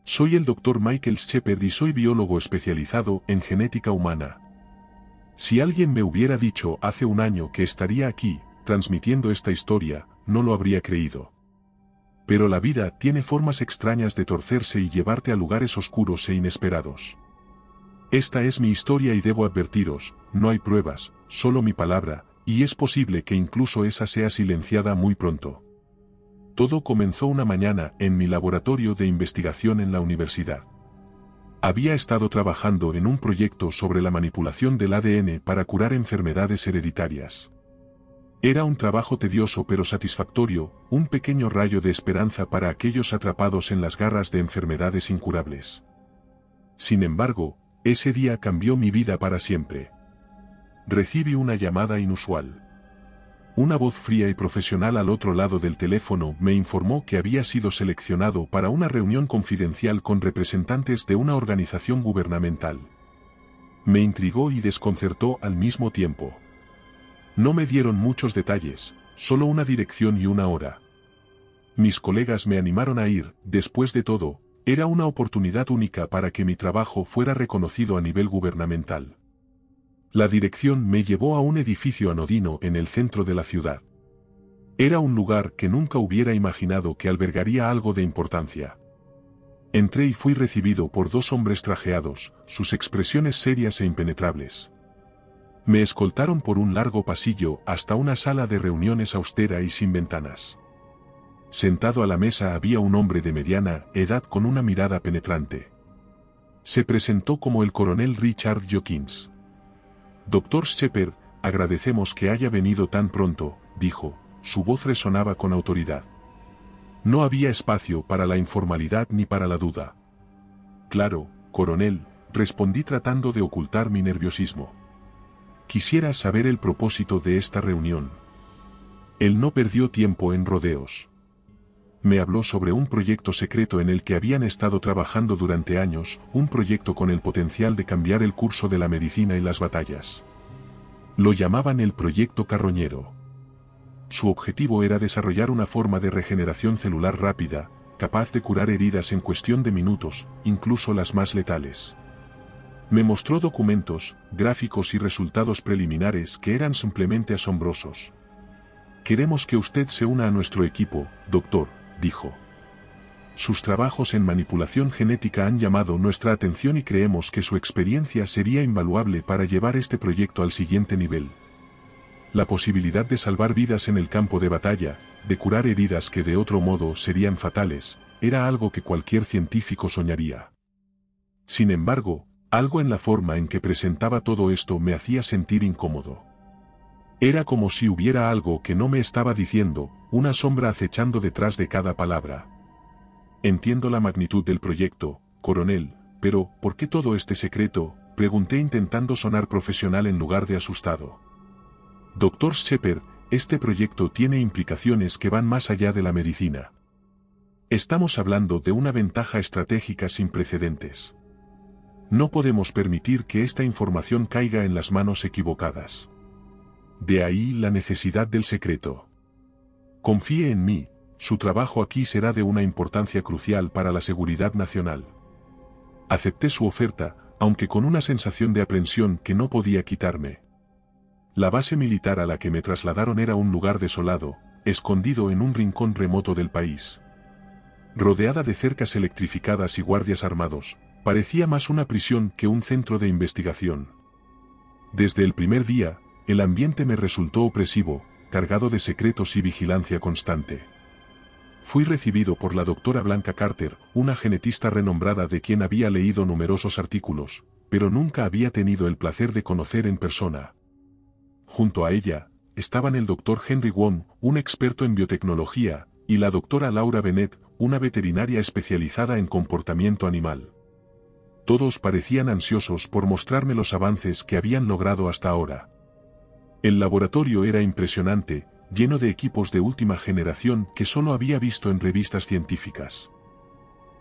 Soy el Dr. Michael Shepard y soy biólogo especializado en genética humana. Si alguien me hubiera dicho hace un año que estaría aquí, transmitiendo esta historia, no lo habría creído. Pero la vida tiene formas extrañas de torcerse y llevarte a lugares oscuros e inesperados. Esta es mi historia y debo advertiros, no hay pruebas, solo mi palabra, y es posible que incluso esa sea silenciada muy pronto. Todo comenzó una mañana en mi laboratorio de investigación en la universidad. Había estado trabajando en un proyecto sobre la manipulación del ADN para curar enfermedades hereditarias. Era un trabajo tedioso pero satisfactorio, un pequeño rayo de esperanza para aquellos atrapados en las garras de enfermedades incurables. Sin embargo, ese día cambió mi vida para siempre. Recibí una llamada inusual. Una voz fría y profesional al otro lado del teléfono me informó que había sido seleccionado para una reunión confidencial con representantes de una organización gubernamental. Me intrigó y desconcertó al mismo tiempo. No me dieron muchos detalles, solo una dirección y una hora. Mis colegas me animaron a ir, después de todo, era una oportunidad única para que mi trabajo fuera reconocido a nivel gubernamental. La dirección me llevó a un edificio anodino en el centro de la ciudad. Era un lugar que nunca hubiera imaginado que albergaría algo de importancia. Entré y fui recibido por dos hombres trajeados, sus expresiones serias e impenetrables. Me escoltaron por un largo pasillo hasta una sala de reuniones austera y sin ventanas. Sentado a la mesa había un hombre de mediana edad con una mirada penetrante. Se presentó como el coronel Richard Hawkins. Dr. Shepard, agradecemos que haya venido tan pronto, dijo, su voz resonaba con autoridad. No había espacio para la informalidad ni para la duda. Claro, coronel, respondí tratando de ocultar mi nerviosismo. Quisiera saber el propósito de esta reunión. Él no perdió tiempo en rodeos. Me habló sobre un proyecto secreto en el que habían estado trabajando durante años, un proyecto con el potencial de cambiar el curso de la medicina y las batallas. Lo llamaban el Proyecto Carroñero. Su objetivo era desarrollar una forma de regeneración celular rápida, capaz de curar heridas en cuestión de minutos, incluso las más letales. Me mostró documentos, gráficos y resultados preliminares que eran simplemente asombrosos. Queremos que usted se una a nuestro equipo, doctor, dijo. Sus trabajos en manipulación genética han llamado nuestra atención y creemos que su experiencia sería invaluable para llevar este proyecto al siguiente nivel. La posibilidad de salvar vidas en el campo de batalla, de curar heridas que de otro modo serían fatales, era algo que cualquier científico soñaría. Sin embargo, algo en la forma en que presentaba todo esto me hacía sentir incómodo. Era como si hubiera algo que no me estaba diciendo, una sombra acechando detrás de cada palabra. Entiendo la magnitud del proyecto, coronel, pero ¿por qué todo este secreto?, pregunté intentando sonar profesional en lugar de asustado. Dr. Shepard, este proyecto tiene implicaciones que van más allá de la medicina. Estamos hablando de una ventaja estratégica sin precedentes. No podemos permitir que esta información caiga en las manos equivocadas. De ahí la necesidad del secreto. Confíe en mí, su trabajo aquí será de una importancia crucial para la seguridad nacional. Acepté su oferta, aunque con una sensación de aprensión que no podía quitarme. La base militar a la que me trasladaron era un lugar desolado, escondido en un rincón remoto del país. Rodeada de cercas electrificadas y guardias armados, parecía más una prisión que un centro de investigación. Desde el primer día, el ambiente me resultó opresivo, cargado de secretos y vigilancia constante. Fui recibido por la doctora Blanca Carter, una genetista renombrada de quien había leído numerosos artículos, pero nunca había tenido el placer de conocer en persona. Junto a ella, estaban el doctor Henry Wong, un experto en biotecnología, y la doctora Laura Bennett, una veterinaria especializada en comportamiento animal. Todos parecían ansiosos por mostrarme los avances que habían logrado hasta ahora. El laboratorio era impresionante, lleno de equipos de última generación que solo había visto en revistas científicas.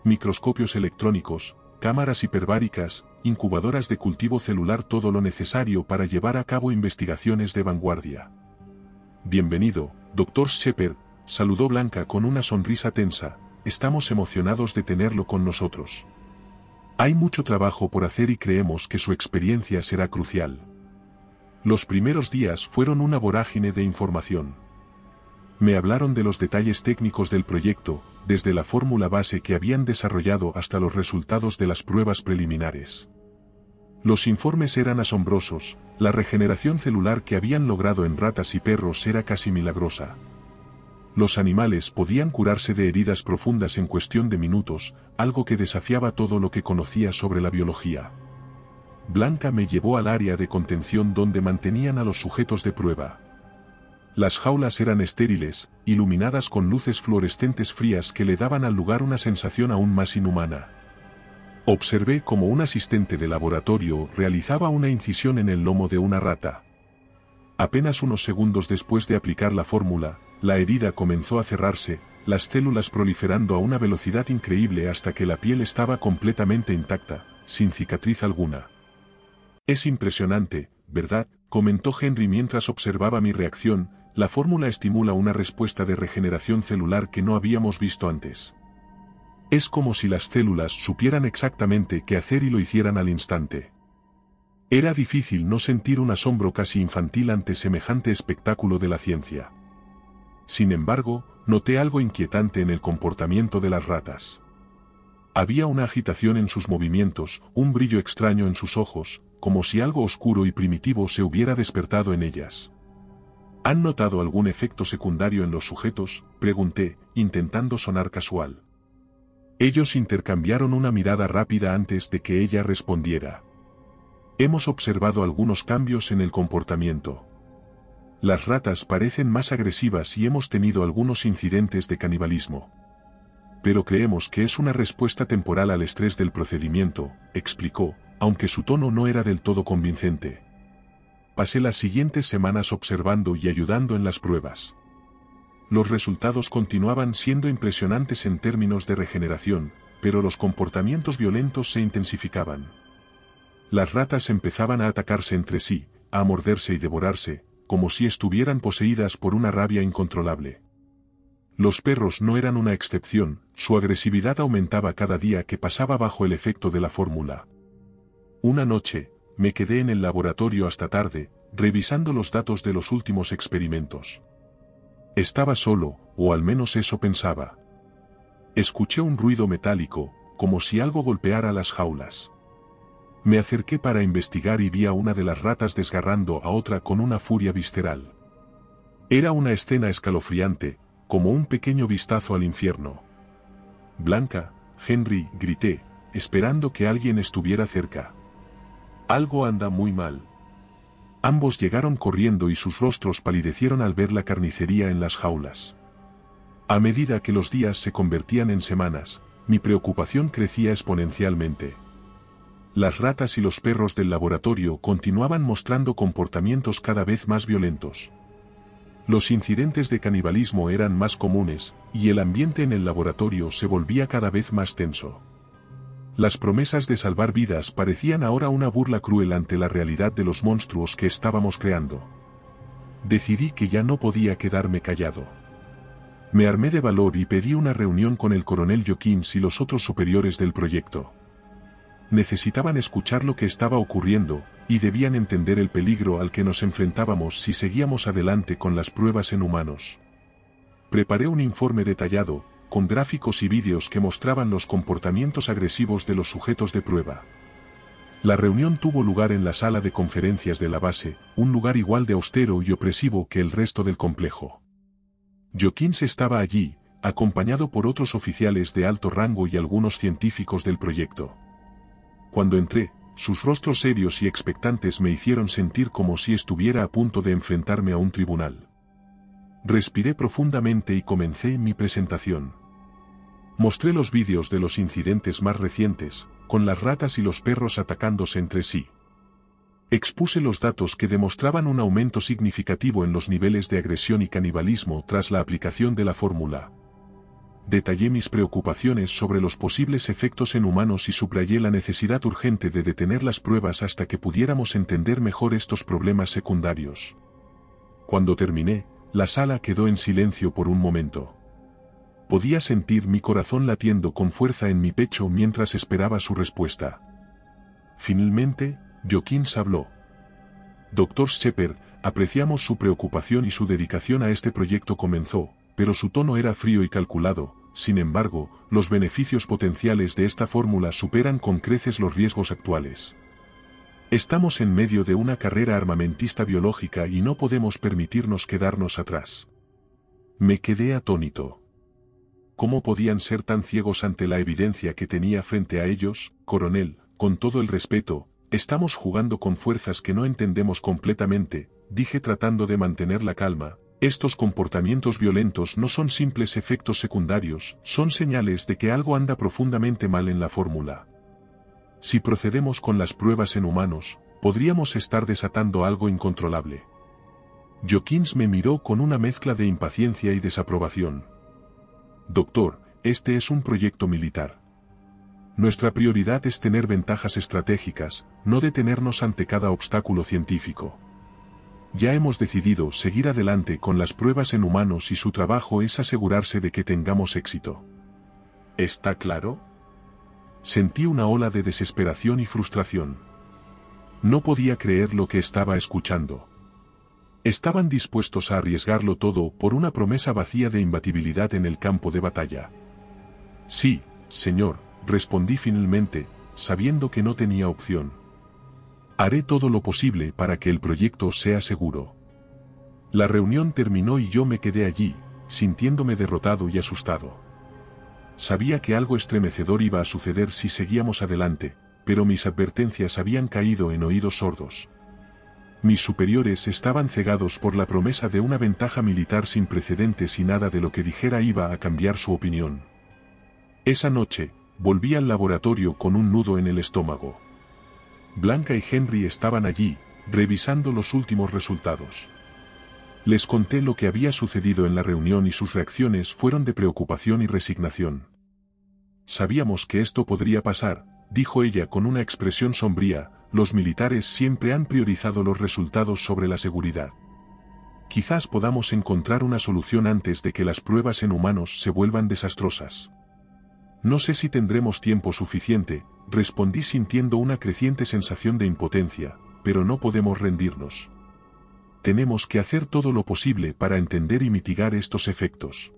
Microscopios electrónicos, cámaras hiperbáricas, incubadoras de cultivo celular, todo lo necesario para llevar a cabo investigaciones de vanguardia. Bienvenido, Dr. Shepard, saludó Blanca con una sonrisa tensa, estamos emocionados de tenerlo con nosotros. Hay mucho trabajo por hacer y creemos que su experiencia será crucial. Los primeros días fueron una vorágine de información. Me hablaron de los detalles técnicos del proyecto, desde la fórmula base que habían desarrollado hasta los resultados de las pruebas preliminares. Los informes eran asombrosos, la regeneración celular que habían logrado en ratas y perros era casi milagrosa. Los animales podían curarse de heridas profundas en cuestión de minutos, algo que desafiaba todo lo que conocía sobre la biología. Blanca me llevó al área de contención donde mantenían a los sujetos de prueba. Las jaulas eran estériles, iluminadas con luces fluorescentes frías que le daban al lugar una sensación aún más inhumana. Observé cómo un asistente de laboratorio realizaba una incisión en el lomo de una rata. Apenas unos segundos después de aplicar la fórmula, la herida comenzó a cerrarse, las células proliferando a una velocidad increíble hasta que la piel estaba completamente intacta, sin cicatriz alguna. Es impresionante, ¿verdad?, comentó Henry mientras observaba mi reacción. La fórmula estimula una respuesta de regeneración celular que no habíamos visto antes. Es como si las células supieran exactamente qué hacer y lo hicieran al instante. Era difícil no sentir un asombro casi infantil ante semejante espectáculo de la ciencia. Sin embargo, noté algo inquietante en el comportamiento de las ratas. Había una agitación en sus movimientos, un brillo extraño en sus ojos, como si algo oscuro y primitivo se hubiera despertado en ellas. ¿Han notado algún efecto secundario en los sujetos?, pregunté, intentando sonar casual. Ellos intercambiaron una mirada rápida antes de que ella respondiera. Hemos observado algunos cambios en el comportamiento. Las ratas parecen más agresivas y hemos tenido algunos incidentes de canibalismo. Pero creemos que es una respuesta temporal al estrés del procedimiento, explicó, aunque su tono no era del todo convincente. Pasé las siguientes semanas observando y ayudando en las pruebas. Los resultados continuaban siendo impresionantes en términos de regeneración, pero los comportamientos violentos se intensificaban. Las ratas empezaban a atacarse entre sí, a morderse y devorarse, como si estuvieran poseídas por una rabia incontrolable. Los perros no eran una excepción, su agresividad aumentaba cada día que pasaba bajo el efecto de la fórmula. Una noche, me quedé en el laboratorio hasta tarde, revisando los datos de los últimos experimentos. Estaba solo, o al menos eso pensaba. Escuché un ruido metálico, como si algo golpeara las jaulas. Me acerqué para investigar y vi a una de las ratas desgarrando a otra con una furia visceral. Era una escena escalofriante, como un pequeño vistazo al infierno. Blanca, Henry, grité, esperando que alguien estuviera cerca. Algo anda muy mal. Ambos llegaron corriendo y sus rostros palidecieron al ver la carnicería en las jaulas. A medida que los días se convertían en semanas, mi preocupación crecía exponencialmente. Las ratas y los perros del laboratorio continuaban mostrando comportamientos cada vez más violentos. Los incidentes de canibalismo eran más comunes, y el ambiente en el laboratorio se volvía cada vez más tenso. Las promesas de salvar vidas parecían ahora una burla cruel ante la realidad de los monstruos que estábamos creando. Decidí que ya no podía quedarme callado. Me armé de valor y pedí una reunión con el coronel Jokins y los otros superiores del proyecto. Necesitaban escuchar lo que estaba ocurriendo, y debían entender el peligro al que nos enfrentábamos si seguíamos adelante con las pruebas en humanos. Preparé un informe detallado, con gráficos y vídeos que mostraban los comportamientos agresivos de los sujetos de prueba. La reunión tuvo lugar en la sala de conferencias de la base, un lugar igual de austero y opresivo que el resto del complejo. Jokins estaba allí, acompañado por otros oficiales de alto rango y algunos científicos del proyecto. Cuando entré, sus rostros serios y expectantes me hicieron sentir como si estuviera a punto de enfrentarme a un tribunal. Respiré profundamente y comencé mi presentación. Mostré los vídeos de los incidentes más recientes, con las ratas y los perros atacándose entre sí. Expuse los datos que demostraban un aumento significativo en los niveles de agresión y canibalismo tras la aplicación de la fórmula. Detallé mis preocupaciones sobre los posibles efectos en humanos y subrayé la necesidad urgente de detener las pruebas hasta que pudiéramos entender mejor estos problemas secundarios. Cuando terminé, la sala quedó en silencio por un momento. Podía sentir mi corazón latiendo con fuerza en mi pecho mientras esperaba su respuesta. Finalmente, Jokins habló. Dr. Shepard, apreciamos su preocupación y su dedicación a este proyecto comenzó, pero su tono era frío y calculado. Sin embargo, los beneficios potenciales de esta fórmula superan con creces los riesgos actuales. Estamos en medio de una carrera armamentista biológica y no podemos permitirnos quedarnos atrás. Me quedé atónito. ¿Cómo podían ser tan ciegos ante la evidencia que tenía frente a ellos, coronel? Con todo el respeto, estamos jugando con fuerzas que no entendemos completamente, dije tratando de mantener la calma. Estos comportamientos violentos no son simples efectos secundarios, son señales de que algo anda profundamente mal en la fórmula. Si procedemos con las pruebas en humanos, podríamos estar desatando algo incontrolable. Jokins me miró con una mezcla de impaciencia y desaprobación. Doctor, este es un proyecto militar. Nuestra prioridad es tener ventajas estratégicas, no detenernos ante cada obstáculo científico. Ya hemos decidido seguir adelante con las pruebas en humanos y su trabajo es asegurarse de que tengamos éxito. ¿Está claro? Sentí una ola de desesperación y frustración. No podía creer lo que estaba escuchando. Estaban dispuestos a arriesgarlo todo por una promesa vacía de imbatibilidad en el campo de batalla. Sí, señor, respondí finalmente, sabiendo que no tenía opción. Haré todo lo posible para que el proyecto sea seguro. La reunión terminó y yo me quedé allí, sintiéndome derrotado y asustado. Sabía que algo estremecedor iba a suceder si seguíamos adelante, pero mis advertencias habían caído en oídos sordos. Mis superiores estaban cegados por la promesa de una ventaja militar sin precedentes y nada de lo que dijera iba a cambiar su opinión. Esa noche, volví al laboratorio con un nudo en el estómago. Blanca y Henry estaban allí, revisando los últimos resultados. Les conté lo que había sucedido en la reunión y sus reacciones fueron de preocupación y resignación. Sabíamos que esto podría pasar, dijo ella con una expresión sombría, los militares siempre han priorizado los resultados sobre la seguridad. Quizás podamos encontrar una solución antes de que las pruebas en humanos se vuelvan desastrosas. No sé si tendremos tiempo suficiente, respondí sintiendo una creciente sensación de impotencia, pero no podemos rendirnos. Tenemos que hacer todo lo posible para entender y mitigar estos efectos.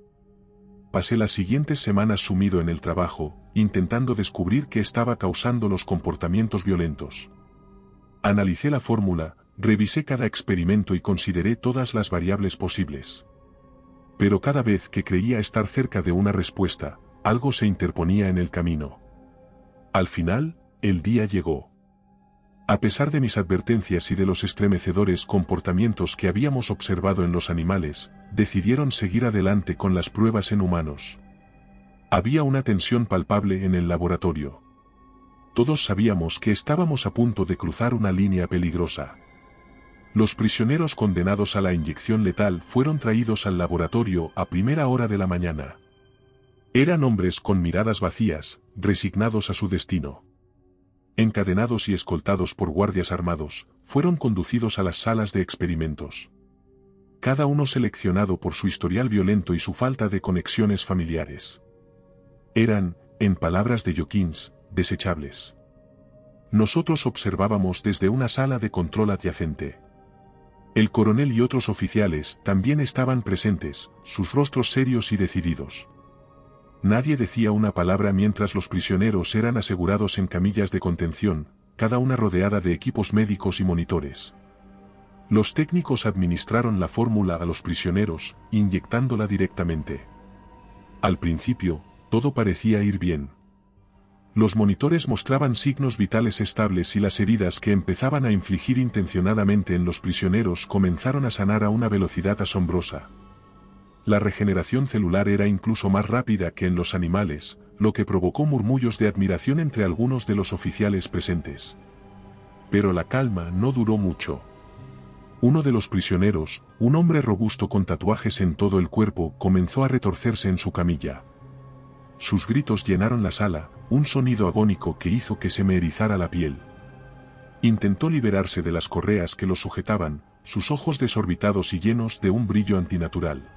Pasé las siguientes semanas sumido en el trabajo, intentando descubrir qué estaba causando los comportamientos violentos. Analicé la fórmula, revisé cada experimento y consideré todas las variables posibles. Pero cada vez que creía estar cerca de una respuesta, algo se interponía en el camino. Al final, el día llegó. A pesar de mis advertencias y de los estremecedores comportamientos que habíamos observado en los animales, decidieron seguir adelante con las pruebas en humanos. Había una tensión palpable en el laboratorio. Todos sabíamos que estábamos a punto de cruzar una línea peligrosa. Los prisioneros condenados a la inyección letal fueron traídos al laboratorio a primera hora de la mañana. Eran hombres con miradas vacías, resignados a su destino. Encadenados y escoltados por guardias armados, fueron conducidos a las salas de experimentos. Cada uno seleccionado por su historial violento y su falta de conexiones familiares. Eran, en palabras de Jokins, desechables. Nosotros observábamos desde una sala de control adyacente. El coronel y otros oficiales también estaban presentes, sus rostros serios y decididos. Nadie decía una palabra mientras los prisioneros eran asegurados en camillas de contención, cada una rodeada de equipos médicos y monitores. Los técnicos administraron la fórmula a los prisioneros, inyectándola directamente. Al principio, todo parecía ir bien. Los monitores mostraban signos vitales estables y las heridas que empezaban a infligir intencionadamente en los prisioneros comenzaron a sanar a una velocidad asombrosa. La regeneración celular era incluso más rápida que en los animales, lo que provocó murmullos de admiración entre algunos de los oficiales presentes. Pero la calma no duró mucho. Uno de los prisioneros, un hombre robusto con tatuajes en todo el cuerpo, comenzó a retorcerse en su camilla. Sus gritos llenaron la sala, un sonido agónico que hizo que se me erizara la piel. Intentó liberarse de las correas que lo sujetaban, sus ojos desorbitados y llenos de un brillo antinatural.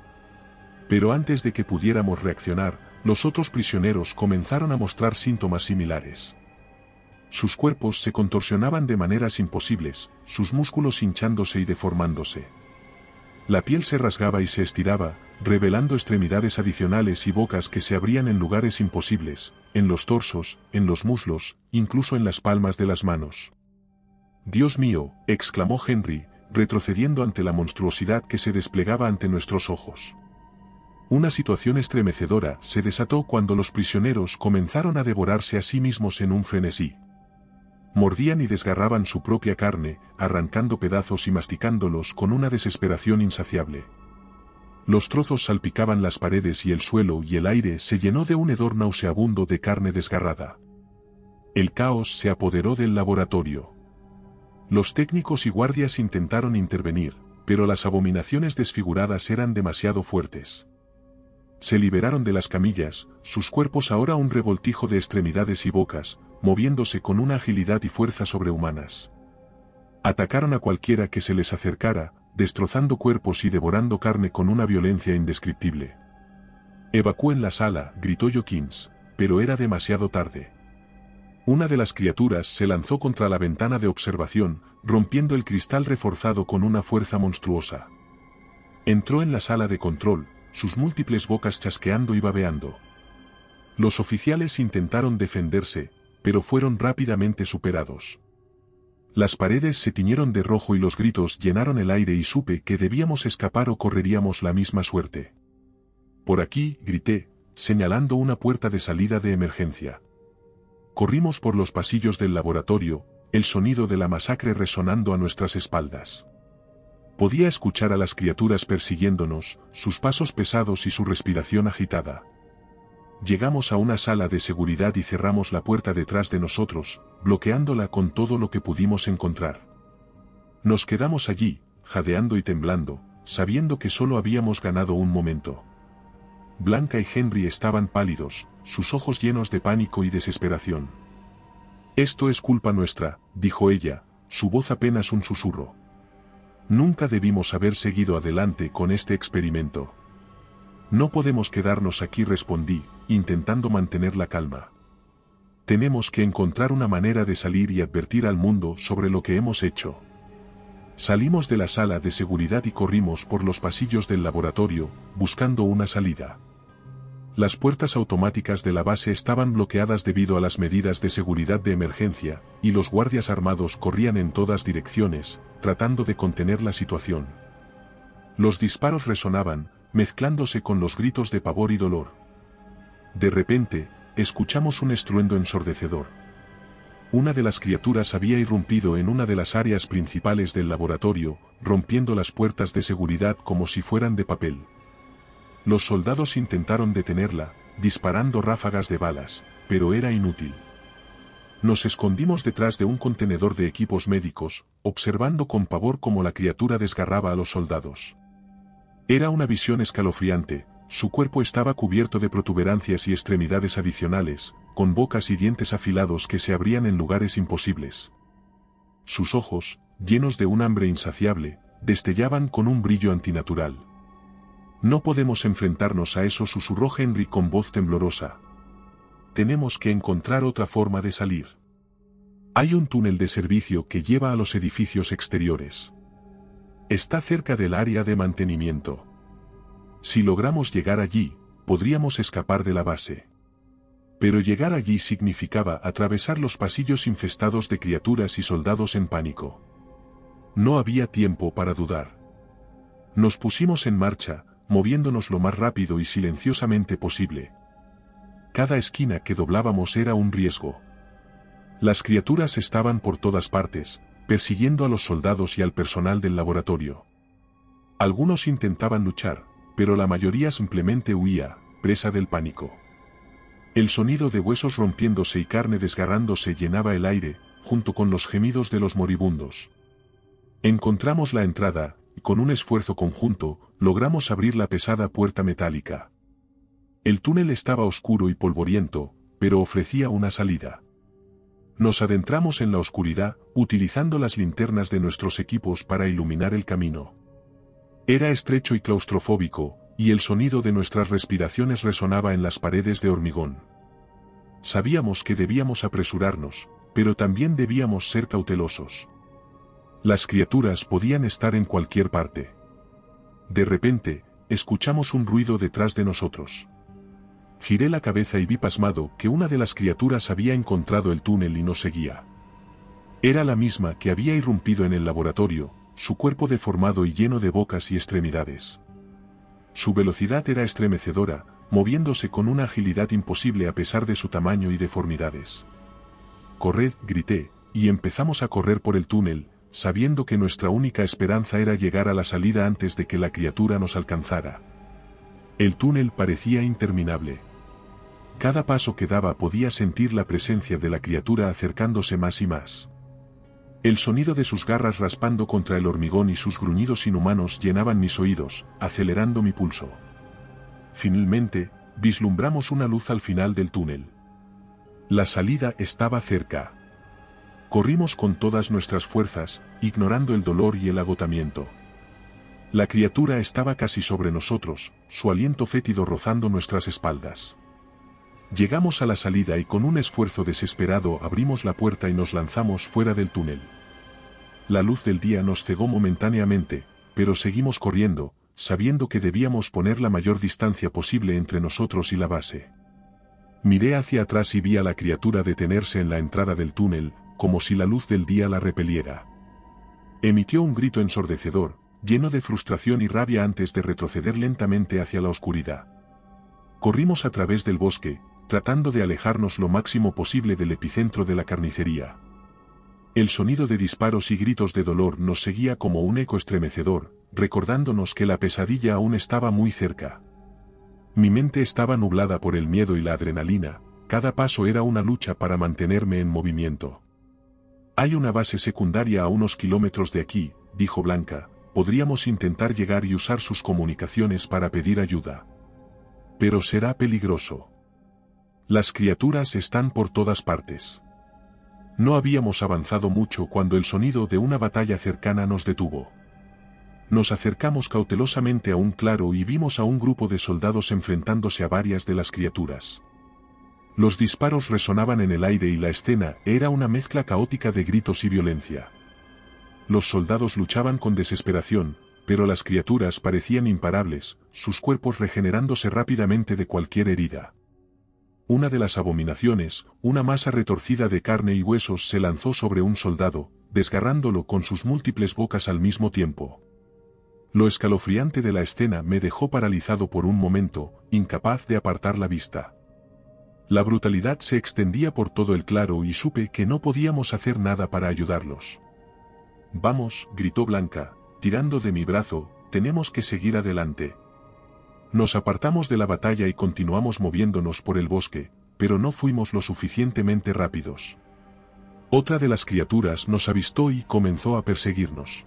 Pero antes de que pudiéramos reaccionar, los otros prisioneros comenzaron a mostrar síntomas similares. Sus cuerpos se contorsionaban de maneras imposibles, sus músculos hinchándose y deformándose. La piel se rasgaba y se estiraba, revelando extremidades adicionales y bocas que se abrían en lugares imposibles, en los torsos, en los muslos, incluso en las palmas de las manos. «Dios mío», exclamó Henry, retrocediendo ante la monstruosidad que se desplegaba ante nuestros ojos. Una situación estremecedora se desató cuando los prisioneros comenzaron a devorarse a sí mismos en un frenesí. Mordían y desgarraban su propia carne, arrancando pedazos y masticándolos con una desesperación insaciable. Los trozos salpicaban las paredes y el suelo y el aire se llenó de un hedor nauseabundo de carne desgarrada. El caos se apoderó del laboratorio. Los técnicos y guardias intentaron intervenir, pero las abominaciones desfiguradas eran demasiado fuertes. Se liberaron de las camillas, sus cuerpos ahora un revoltijo de extremidades y bocas, moviéndose con una agilidad y fuerza sobrehumanas. Atacaron a cualquiera que se les acercara, destrozando cuerpos y devorando carne con una violencia indescriptible. «Evacúen la sala», gritó Hawkins, pero era demasiado tarde. Una de las criaturas se lanzó contra la ventana de observación, rompiendo el cristal reforzado con una fuerza monstruosa. Entró en la sala de control, sus múltiples bocas chasqueando y babeando. Los oficiales intentaron defenderse, pero fueron rápidamente superados. Las paredes se tiñeron de rojo y los gritos llenaron el aire y supe que debíamos escapar o correríamos la misma suerte. «Por aquí», grité, señalando una puerta de salida de emergencia. Corrimos por los pasillos del laboratorio, el sonido de la masacre resonando a nuestras espaldas. Podía escuchar a las criaturas persiguiéndonos, sus pasos pesados y su respiración agitada. Llegamos a una sala de seguridad y cerramos la puerta detrás de nosotros, bloqueándola con todo lo que pudimos encontrar. Nos quedamos allí, jadeando y temblando, sabiendo que solo habíamos ganado un momento. Blanca y Henry estaban pálidos, sus ojos llenos de pánico y desesperación. «Esto es culpa nuestra», dijo ella, su voz apenas un susurro. «Nunca debimos haber seguido adelante con este experimento». «No podemos quedarnos aquí», respondí, intentando mantener la calma. «Tenemos que encontrar una manera de salir y advertir al mundo sobre lo que hemos hecho». Salimos de la sala de seguridad y corrimos por los pasillos del laboratorio, buscando una salida. Las puertas automáticas de la base estaban bloqueadas debido a las medidas de seguridad de emergencia, y los guardias armados corrían en todas direcciones, tratando de contener la situación. Los disparos resonaban, mezclándose con los gritos de pavor y dolor. De repente, escuchamos un estruendo ensordecedor. Una de las criaturas había irrumpido en una de las áreas principales del laboratorio, rompiendo las puertas de seguridad como si fueran de papel. Los soldados intentaron detenerla, disparando ráfagas de balas, pero era inútil. Nos escondimos detrás de un contenedor de equipos médicos, observando con pavor cómo la criatura desgarraba a los soldados. Era una visión escalofriante, su cuerpo estaba cubierto de protuberancias y extremidades adicionales, con bocas y dientes afilados que se abrían en lugares imposibles. Sus ojos, llenos de un hambre insaciable, destellaban con un brillo antinatural. «No podemos enfrentarnos a eso», susurró Henry con voz temblorosa. «Tenemos que encontrar otra forma de salir. Hay un túnel de servicio que lleva a los edificios exteriores. Está cerca del área de mantenimiento. Si logramos llegar allí, podríamos escapar de la base». Pero llegar allí significaba atravesar los pasillos infestados de criaturas y soldados en pánico. No había tiempo para dudar. Nos pusimos en marcha, moviéndonos lo más rápido y silenciosamente posible. Cada esquina que doblábamos era un riesgo. Las criaturas estaban por todas partes, persiguiendo a los soldados y al personal del laboratorio. Algunos intentaban luchar, pero la mayoría simplemente huía, presa del pánico. El sonido de huesos rompiéndose y carne desgarrándose llenaba el aire, junto con los gemidos de los moribundos. Encontramos la entrada, y con un esfuerzo conjunto, logramos abrir la pesada puerta metálica. El túnel estaba oscuro y polvoriento, pero ofrecía una salida. Nos adentramos en la oscuridad, utilizando las linternas de nuestros equipos para iluminar el camino. Era estrecho y claustrofóbico, y el sonido de nuestras respiraciones resonaba en las paredes de hormigón. Sabíamos que debíamos apresurarnos, pero también debíamos ser cautelosos. Las criaturas podían estar en cualquier parte. De repente, escuchamos un ruido detrás de nosotros. Giré la cabeza y vi pasmado que una de las criaturas había encontrado el túnel y nos seguía. Era la misma que había irrumpido en el laboratorio, su cuerpo deformado y lleno de bocas y extremidades. Su velocidad era estremecedora, moviéndose con una agilidad imposible a pesar de su tamaño y deformidades. «¡Corred!», grité, y empezamos a correr por el túnel, sabiendo que nuestra única esperanza era llegar a la salida antes de que la criatura nos alcanzara. El túnel parecía interminable. Cada paso que daba podía sentir la presencia de la criatura acercándose más y más. El sonido de sus garras raspando contra el hormigón y sus gruñidos inhumanos llenaban mis oídos, acelerando mi pulso. Finalmente, vislumbramos una luz al final del túnel. La salida estaba cerca. Corrimos con todas nuestras fuerzas, ignorando el dolor y el agotamiento. La criatura estaba casi sobre nosotros, su aliento fétido rozando nuestras espaldas. Llegamos a la salida y con un esfuerzo desesperado abrimos la puerta y nos lanzamos fuera del túnel. La luz del día nos cegó momentáneamente, pero seguimos corriendo, sabiendo que debíamos poner la mayor distancia posible entre nosotros y la base. Miré hacia atrás y vi a la criatura detenerse en la entrada del túnel, como si la luz del día la repeliera. Emitió un grito ensordecedor, lleno de frustración y rabia antes de retroceder lentamente hacia la oscuridad. Corrimos a través del bosque, tratando de alejarnos lo máximo posible del epicentro de la carnicería. El sonido de disparos y gritos de dolor nos seguía como un eco estremecedor, recordándonos que la pesadilla aún estaba muy cerca. Mi mente estaba nublada por el miedo y la adrenalina, cada paso era una lucha para mantenerme en movimiento. «Hay una base secundaria a unos kilómetros de aquí», dijo Blanca, «podríamos intentar llegar y usar sus comunicaciones para pedir ayuda. Pero será peligroso. Las criaturas están por todas partes». No habíamos avanzado mucho cuando el sonido de una batalla cercana nos detuvo. Nos acercamos cautelosamente a un claro y vimos a un grupo de soldados enfrentándose a varias de las criaturas. Los disparos resonaban en el aire y la escena era una mezcla caótica de gritos y violencia. Los soldados luchaban con desesperación, pero las criaturas parecían imparables, sus cuerpos regenerándose rápidamente de cualquier herida. Una de las abominaciones, una masa retorcida de carne y huesos, se lanzó sobre un soldado, desgarrándolo con sus múltiples bocas al mismo tiempo. Lo escalofriante de la escena me dejó paralizado por un momento, incapaz de apartar la vista. La brutalidad se extendía por todo el claro y supe que no podíamos hacer nada para ayudarlos. «Vamos», gritó Blanca, tirando de mi brazo, «tenemos que seguir adelante». Nos apartamos de la batalla y continuamos moviéndonos por el bosque, pero no fuimos lo suficientemente rápidos. Otra de las criaturas nos avistó y comenzó a perseguirnos.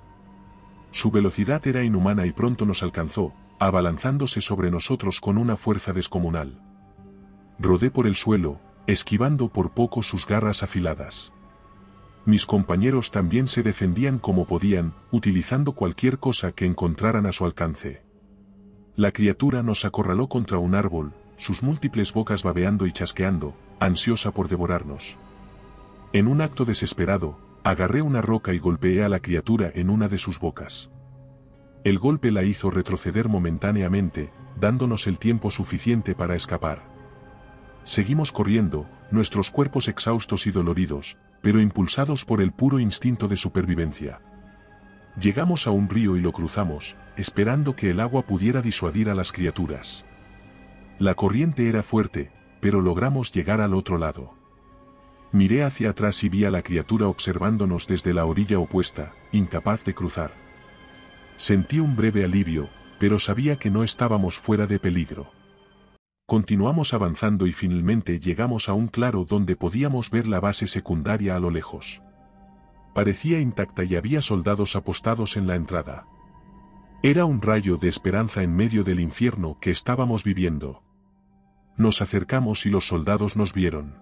Su velocidad era inhumana y pronto nos alcanzó, abalanzándose sobre nosotros con una fuerza descomunal. Rodé por el suelo, esquivando por poco sus garras afiladas. Mis compañeros también se defendían como podían, utilizando cualquier cosa que encontraran a su alcance. La criatura nos acorraló contra un árbol, sus múltiples bocas babeando y chasqueando, ansiosa por devorarnos. En un acto desesperado, agarré una roca y golpeé a la criatura en una de sus bocas. El golpe la hizo retroceder momentáneamente, dándonos el tiempo suficiente para escapar. Seguimos corriendo, nuestros cuerpos exhaustos y doloridos, pero impulsados por el puro instinto de supervivencia. Llegamos a un río y lo cruzamos, esperando que el agua pudiera disuadir a las criaturas. La corriente era fuerte, pero logramos llegar al otro lado. Miré hacia atrás y vi a la criatura observándonos desde la orilla opuesta, incapaz de cruzar. Sentí un breve alivio, pero sabía que no estábamos fuera de peligro. Continuamos avanzando y finalmente llegamos a un claro donde podíamos ver la base secundaria a lo lejos. Parecía intacta y había soldados apostados en la entrada. Era un rayo de esperanza en medio del infierno que estábamos viviendo. Nos acercamos y los soldados nos vieron.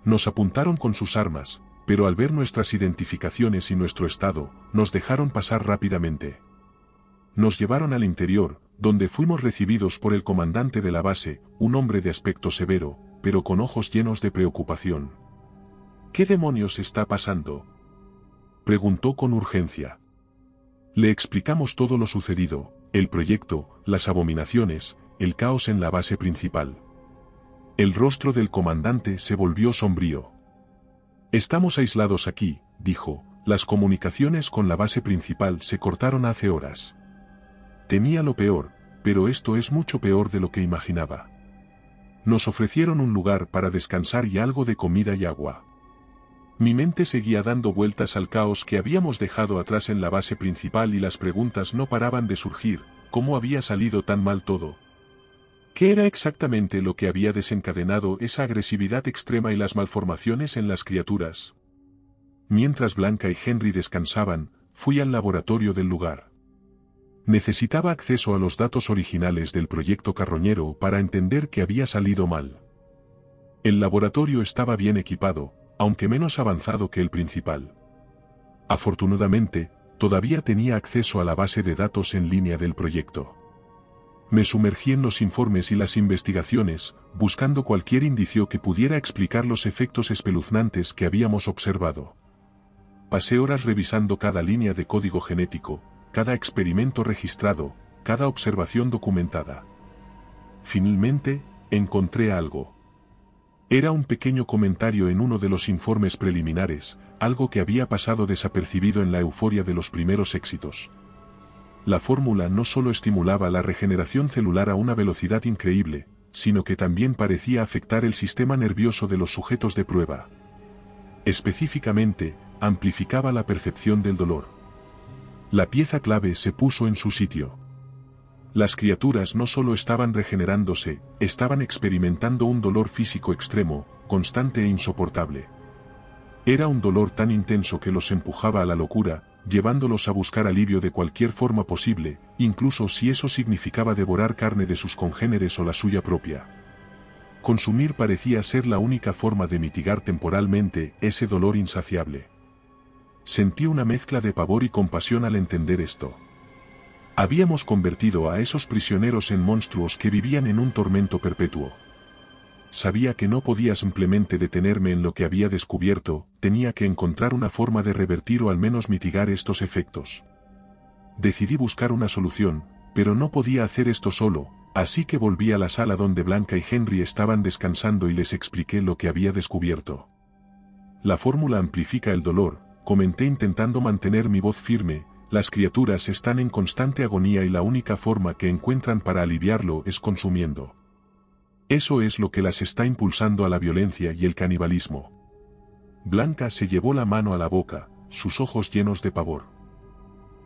Nos apuntaron con sus armas, pero al ver nuestras identificaciones y nuestro estado, nos dejaron pasar rápidamente. Nos llevaron al interior, donde fuimos recibidos por el comandante de la base, un hombre de aspecto severo, pero con ojos llenos de preocupación. ¿Qué demonios está pasando?, preguntó con urgencia. Le explicamos todo lo sucedido, el proyecto, las abominaciones, el caos en la base principal. El rostro del comandante se volvió sombrío. Estamos aislados aquí, dijo, las comunicaciones con la base principal se cortaron hace horas. Temía lo peor, pero esto es mucho peor de lo que imaginaba. Nos ofrecieron un lugar para descansar y algo de comida y agua. Mi mente seguía dando vueltas al caos que habíamos dejado atrás en la base principal y las preguntas no paraban de surgir. ¿Cómo había salido tan mal todo? ¿Qué era exactamente lo que había desencadenado esa agresividad extrema y las malformaciones en las criaturas? Mientras Blanca y Henry descansaban, fui al laboratorio del lugar. Necesitaba acceso a los datos originales del proyecto carroñero para entender qué había salido mal. El laboratorio estaba bien equipado, aunque menos avanzado que el principal. Afortunadamente, todavía tenía acceso a la base de datos en línea del proyecto. Me sumergí en los informes y las investigaciones, buscando cualquier indicio que pudiera explicar los efectos espeluznantes que habíamos observado. Pasé horas revisando cada línea de código genético, cada experimento registrado, cada observación documentada. Finalmente, encontré algo. Era un pequeño comentario en uno de los informes preliminares, algo que había pasado desapercibido en la euforia de los primeros éxitos. La fórmula no solo estimulaba la regeneración celular a una velocidad increíble, sino que también parecía afectar el sistema nervioso de los sujetos de prueba. Específicamente, amplificaba la percepción del dolor. La pieza clave se puso en su sitio. Las criaturas no solo estaban regenerándose, estaban experimentando un dolor físico extremo, constante e insoportable. Era un dolor tan intenso que los empujaba a la locura, llevándolos a buscar alivio de cualquier forma posible, incluso si eso significaba devorar carne de sus congéneres o la suya propia. Consumir parecía ser la única forma de mitigar temporalmente ese dolor insaciable. Sentí una mezcla de pavor y compasión al entender esto. Habíamos convertido a esos prisioneros en monstruos que vivían en un tormento perpetuo. Sabía que no podía simplemente detenerme en lo que había descubierto, tenía que encontrar una forma de revertir o al menos mitigar estos efectos. Decidí buscar una solución, pero no podía hacer esto solo, así que volví a la sala donde Blanca y Henry estaban descansando y les expliqué lo que había descubierto. La fórmula amplifica el dolor, comenté intentando mantener mi voz firme. Las criaturas están en constante agonía y la única forma que encuentran para aliviarlo es consumiendo. Eso es lo que las está impulsando a la violencia y el canibalismo. Blanca se llevó la mano a la boca, sus ojos llenos de pavor.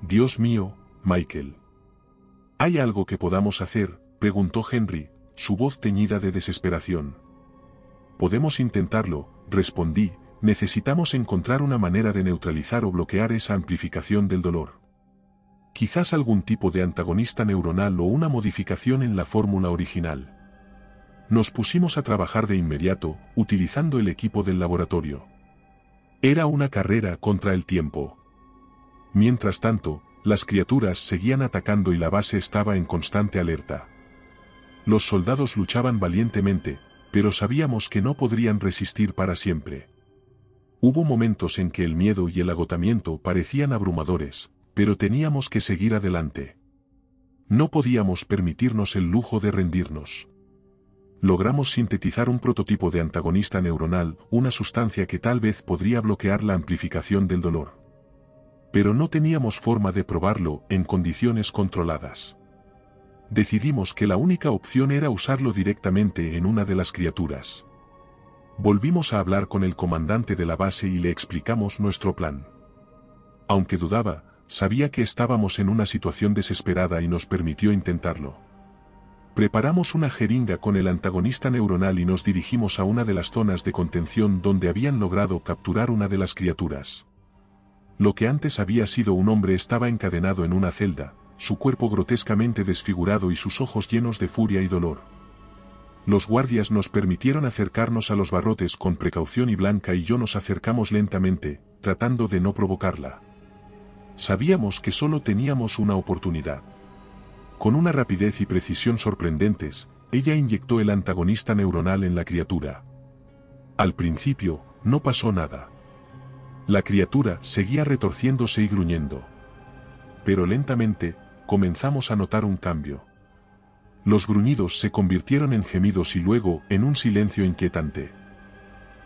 Dios mío, Michael. ¿Hay algo que podamos hacer?, preguntó Henry, su voz teñida de desesperación. Podemos intentarlo, respondí. Necesitamos encontrar una manera de neutralizar o bloquear esa amplificación del dolor. Quizás algún tipo de antagonista neuronal o una modificación en la fórmula original. Nos pusimos a trabajar de inmediato, utilizando el equipo del laboratorio. Era una carrera contra el tiempo. Mientras tanto, las criaturas seguían atacando y la base estaba en constante alerta. Los soldados luchaban valientemente, pero sabíamos que no podrían resistir para siempre. Hubo momentos en que el miedo y el agotamiento parecían abrumadores, pero teníamos que seguir adelante. No podíamos permitirnos el lujo de rendirnos. Logramos sintetizar un prototipo de antagonista neuronal, una sustancia que tal vez podría bloquear la amplificación del dolor. Pero no teníamos forma de probarlo en condiciones controladas. Decidimos que la única opción era usarlo directamente en una de las criaturas. Volvimos a hablar con el comandante de la base y le explicamos nuestro plan. Aunque dudaba, sabía que estábamos en una situación desesperada y nos permitió intentarlo. Preparamos una jeringa con el antagonista neuronal y nos dirigimos a una de las zonas de contención donde habían logrado capturar una de las criaturas. Lo que antes había sido un hombre estaba encadenado en una celda, su cuerpo grotescamente desfigurado y sus ojos llenos de furia y dolor. Los guardias nos permitieron acercarnos a los barrotes con precaución y Blanca y yo nos acercamos lentamente, tratando de no provocarla. Sabíamos que solo teníamos una oportunidad. Con una rapidez y precisión sorprendentes, ella inyectó el antagonista neuronal en la criatura. Al principio, no pasó nada. La criatura seguía retorciéndose y gruñendo. Pero lentamente, comenzamos a notar un cambio. Los gruñidos se convirtieron en gemidos y luego en un silencio inquietante.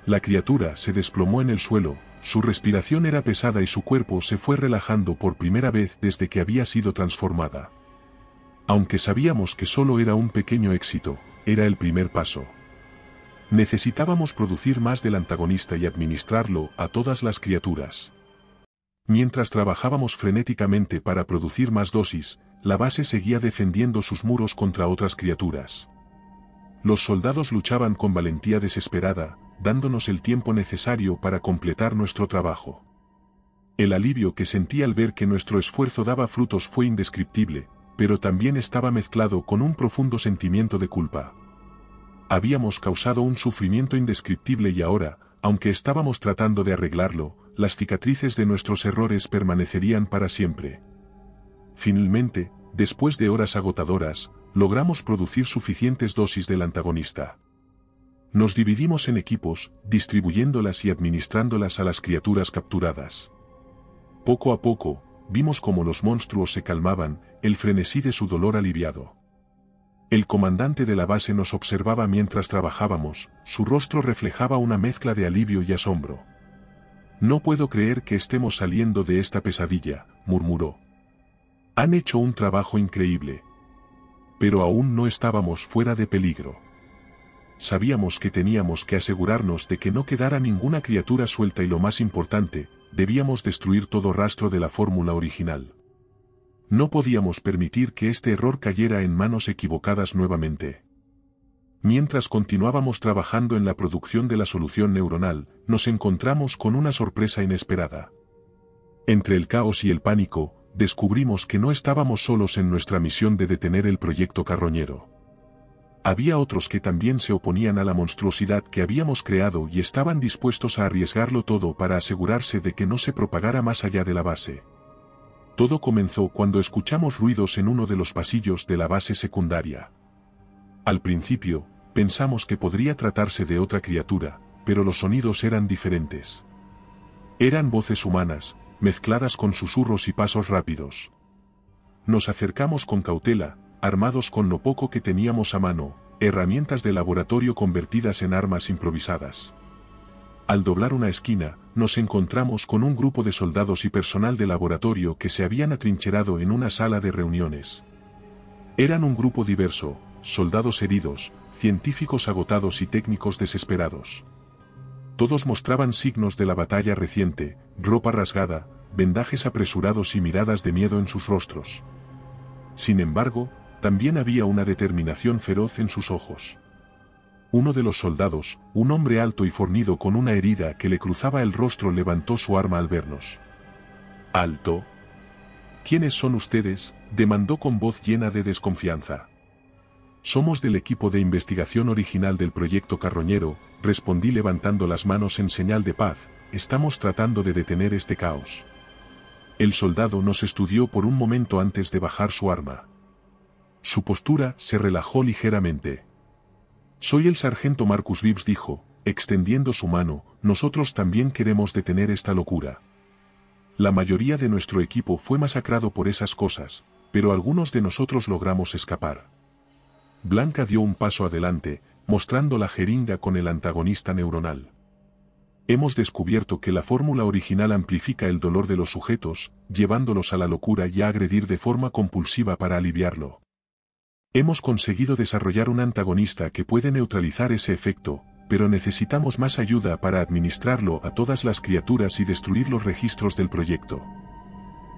La criatura se desplomó en el suelo, su respiración era pesada y su cuerpo se fue relajando por primera vez desde que había sido transformada. Aunque sabíamos que solo era un pequeño éxito, era el primer paso. Necesitábamos producir más del antagonista y administrarlo a todas las criaturas. Mientras trabajábamos frenéticamente para producir más dosis, la base seguía defendiendo sus muros contra otras criaturas. Los soldados luchaban con valentía desesperada, dándonos el tiempo necesario para completar nuestro trabajo. El alivio que sentí al ver que nuestro esfuerzo daba frutos fue indescriptible, pero también estaba mezclado con un profundo sentimiento de culpa. Habíamos causado un sufrimiento indescriptible y ahora, aunque estábamos tratando de arreglarlo, las cicatrices de nuestros errores permanecerían para siempre. Finalmente, después de horas agotadoras, logramos producir suficientes dosis del antagonista. Nos dividimos en equipos, distribuyéndolas y administrándolas a las criaturas capturadas. Poco a poco, vimos cómo los monstruos se calmaban, el frenesí de su dolor aliviado. El comandante de la base nos observaba mientras trabajábamos, su rostro reflejaba una mezcla de alivio y asombro. «No puedo creer que estemos saliendo de esta pesadilla», murmuró. «Han hecho un trabajo increíble. Pero aún no estábamos fuera de peligro. Sabíamos que teníamos que asegurarnos de que no quedara ninguna criatura suelta y lo más importante, debíamos destruir todo rastro de la fórmula original. No podíamos permitir que este error cayera en manos equivocadas nuevamente. Mientras continuábamos trabajando en la producción de la solución neuronal, nos encontramos con una sorpresa inesperada. Entre el caos y el pánico, descubrimos que no estábamos solos en nuestra misión de detener el proyecto carroñero. Había otros que también se oponían a la monstruosidad que habíamos creado y estaban dispuestos a arriesgarlo todo para asegurarse de que no se propagara más allá de la base. Todo comenzó cuando escuchamos ruidos en uno de los pasillos de la base secundaria. Al principio, pensamos que podría tratarse de otra criatura, pero los sonidos eran diferentes. Eran voces humanas, mezcladas con susurros y pasos rápidos. Nos acercamos con cautela, armados con lo poco que teníamos a mano, herramientas de laboratorio convertidas en armas improvisadas. Al doblar una esquina, nos encontramos con un grupo de soldados y personal de laboratorio que se habían atrincherado en una sala de reuniones. Eran un grupo diverso, soldados heridos, científicos agotados y técnicos desesperados. Todos mostraban signos de la batalla reciente, ropa rasgada, vendajes apresurados y miradas de miedo en sus rostros. Sin embargo, también había una determinación feroz en sus ojos. Uno de los soldados, un hombre alto y fornido con una herida que le cruzaba el rostro, levantó su arma al vernos. «¿Alto? ¿Quiénes son ustedes?», demandó con voz llena de desconfianza. «Somos del equipo de investigación original del proyecto carroñero», respondí levantando las manos en señal de paz. «Estamos tratando de detener este caos». El soldado nos estudió por un momento antes de bajar su arma. Su postura se relajó ligeramente. «Soy el sargento Marcus Vibbs», dijo, extendiendo su mano. «Nosotros también queremos detener esta locura. La mayoría de nuestro equipo fue masacrado por esas cosas, pero algunos de nosotros logramos escapar». Blanca dio un paso adelante, mostrando la jeringa con el antagonista neuronal. «Hemos descubierto que la fórmula original amplifica el dolor de los sujetos, llevándolos a la locura y a agredir de forma compulsiva para aliviarlo. Hemos conseguido desarrollar un antagonista que puede neutralizar ese efecto, pero necesitamos más ayuda para administrarlo a todas las criaturas y destruir los registros del proyecto».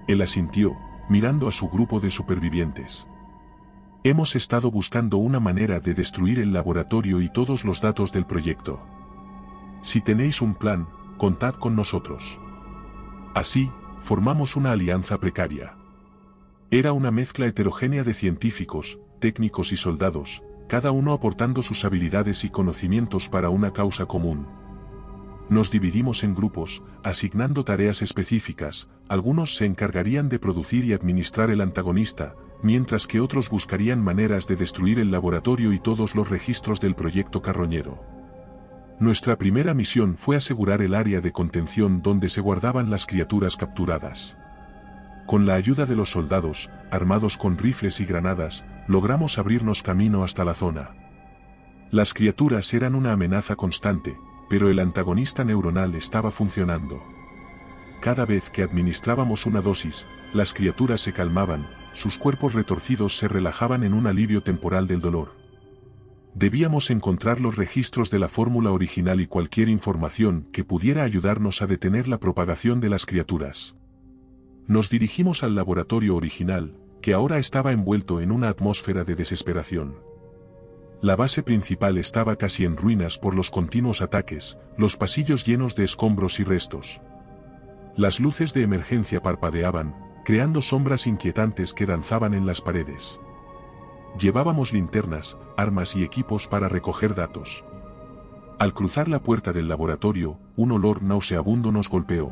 Él asintió, mirando a su grupo de supervivientes. «Hemos estado buscando una manera de destruir el laboratorio y todos los datos del proyecto. Si tenéis un plan, contad con nosotros». Así, formamos una alianza precaria. Era una mezcla heterogénea de científicos, técnicos y soldados, cada uno aportando sus habilidades y conocimientos para una causa común. Nos dividimos en grupos, asignando tareas específicas. Algunos se encargarían de producir y administrar el antagonista, mientras que otros buscarían maneras de destruir el laboratorio y todos los registros del proyecto carroñero. Nuestra primera misión fue asegurar el área de contención donde se guardaban las criaturas capturadas. Con la ayuda de los soldados, armados con rifles y granadas, logramos abrirnos camino hasta la zona. Las criaturas eran una amenaza constante, pero el antagonista neuronal estaba funcionando. Cada vez que administrábamos una dosis, las criaturas se calmaban, sus cuerpos retorcidos se relajaban en un alivio temporal del dolor. Debíamos encontrar los registros de la fórmula original y cualquier información que pudiera ayudarnos a detener la propagación de las criaturas. Nos dirigimos al laboratorio original, que ahora estaba envuelto en una atmósfera de desesperación. La base principal estaba casi en ruinas por los continuos ataques, los pasillos llenos de escombros y restos. Las luces de emergencia parpadeaban, creando sombras inquietantes que danzaban en las paredes. Llevábamos linternas, armas y equipos para recoger datos. Al cruzar la puerta del laboratorio, un olor nauseabundo nos golpeó.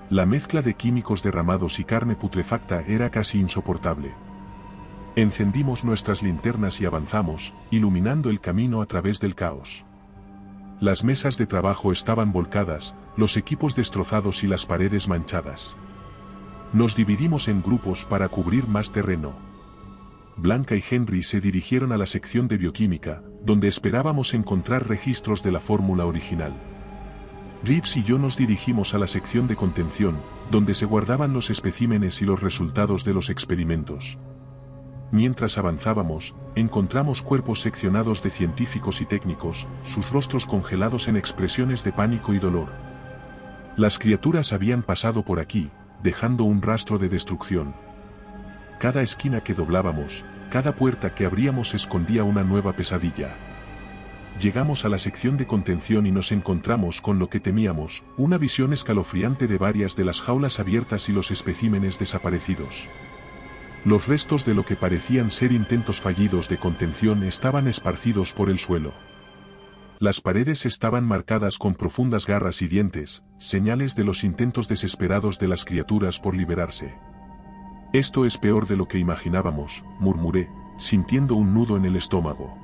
La mezcla de químicos derramados y carne putrefacta era casi insoportable. Encendimos nuestras linternas y avanzamos, iluminando el camino a través del caos. Las mesas de trabajo estaban volcadas, los equipos destrozados y las paredes manchadas. Nos dividimos en grupos para cubrir más terreno. Blanca y Henry se dirigieron a la sección de bioquímica, donde esperábamos encontrar registros de la fórmula original. Reeves y yo nos dirigimos a la sección de contención, donde se guardaban los especímenes y los resultados de los experimentos. Mientras avanzábamos, encontramos cuerpos seccionados de científicos y técnicos, sus rostros congelados en expresiones de pánico y dolor. Las criaturas habían pasado por aquí, dejando un rastro de destrucción. Cada esquina que doblábamos, cada puerta que abríamos escondía una nueva pesadilla. Llegamos a la sección de contención y nos encontramos con lo que temíamos, una visión escalofriante de varias de las jaulas abiertas y los especímenes desaparecidos. Los restos de lo que parecían ser intentos fallidos de contención estaban esparcidos por el suelo. Las paredes estaban marcadas con profundas garras y dientes, señales de los intentos desesperados de las criaturas por liberarse. Esto es peor de lo que imaginábamos, murmuré, sintiendo un nudo en el estómago.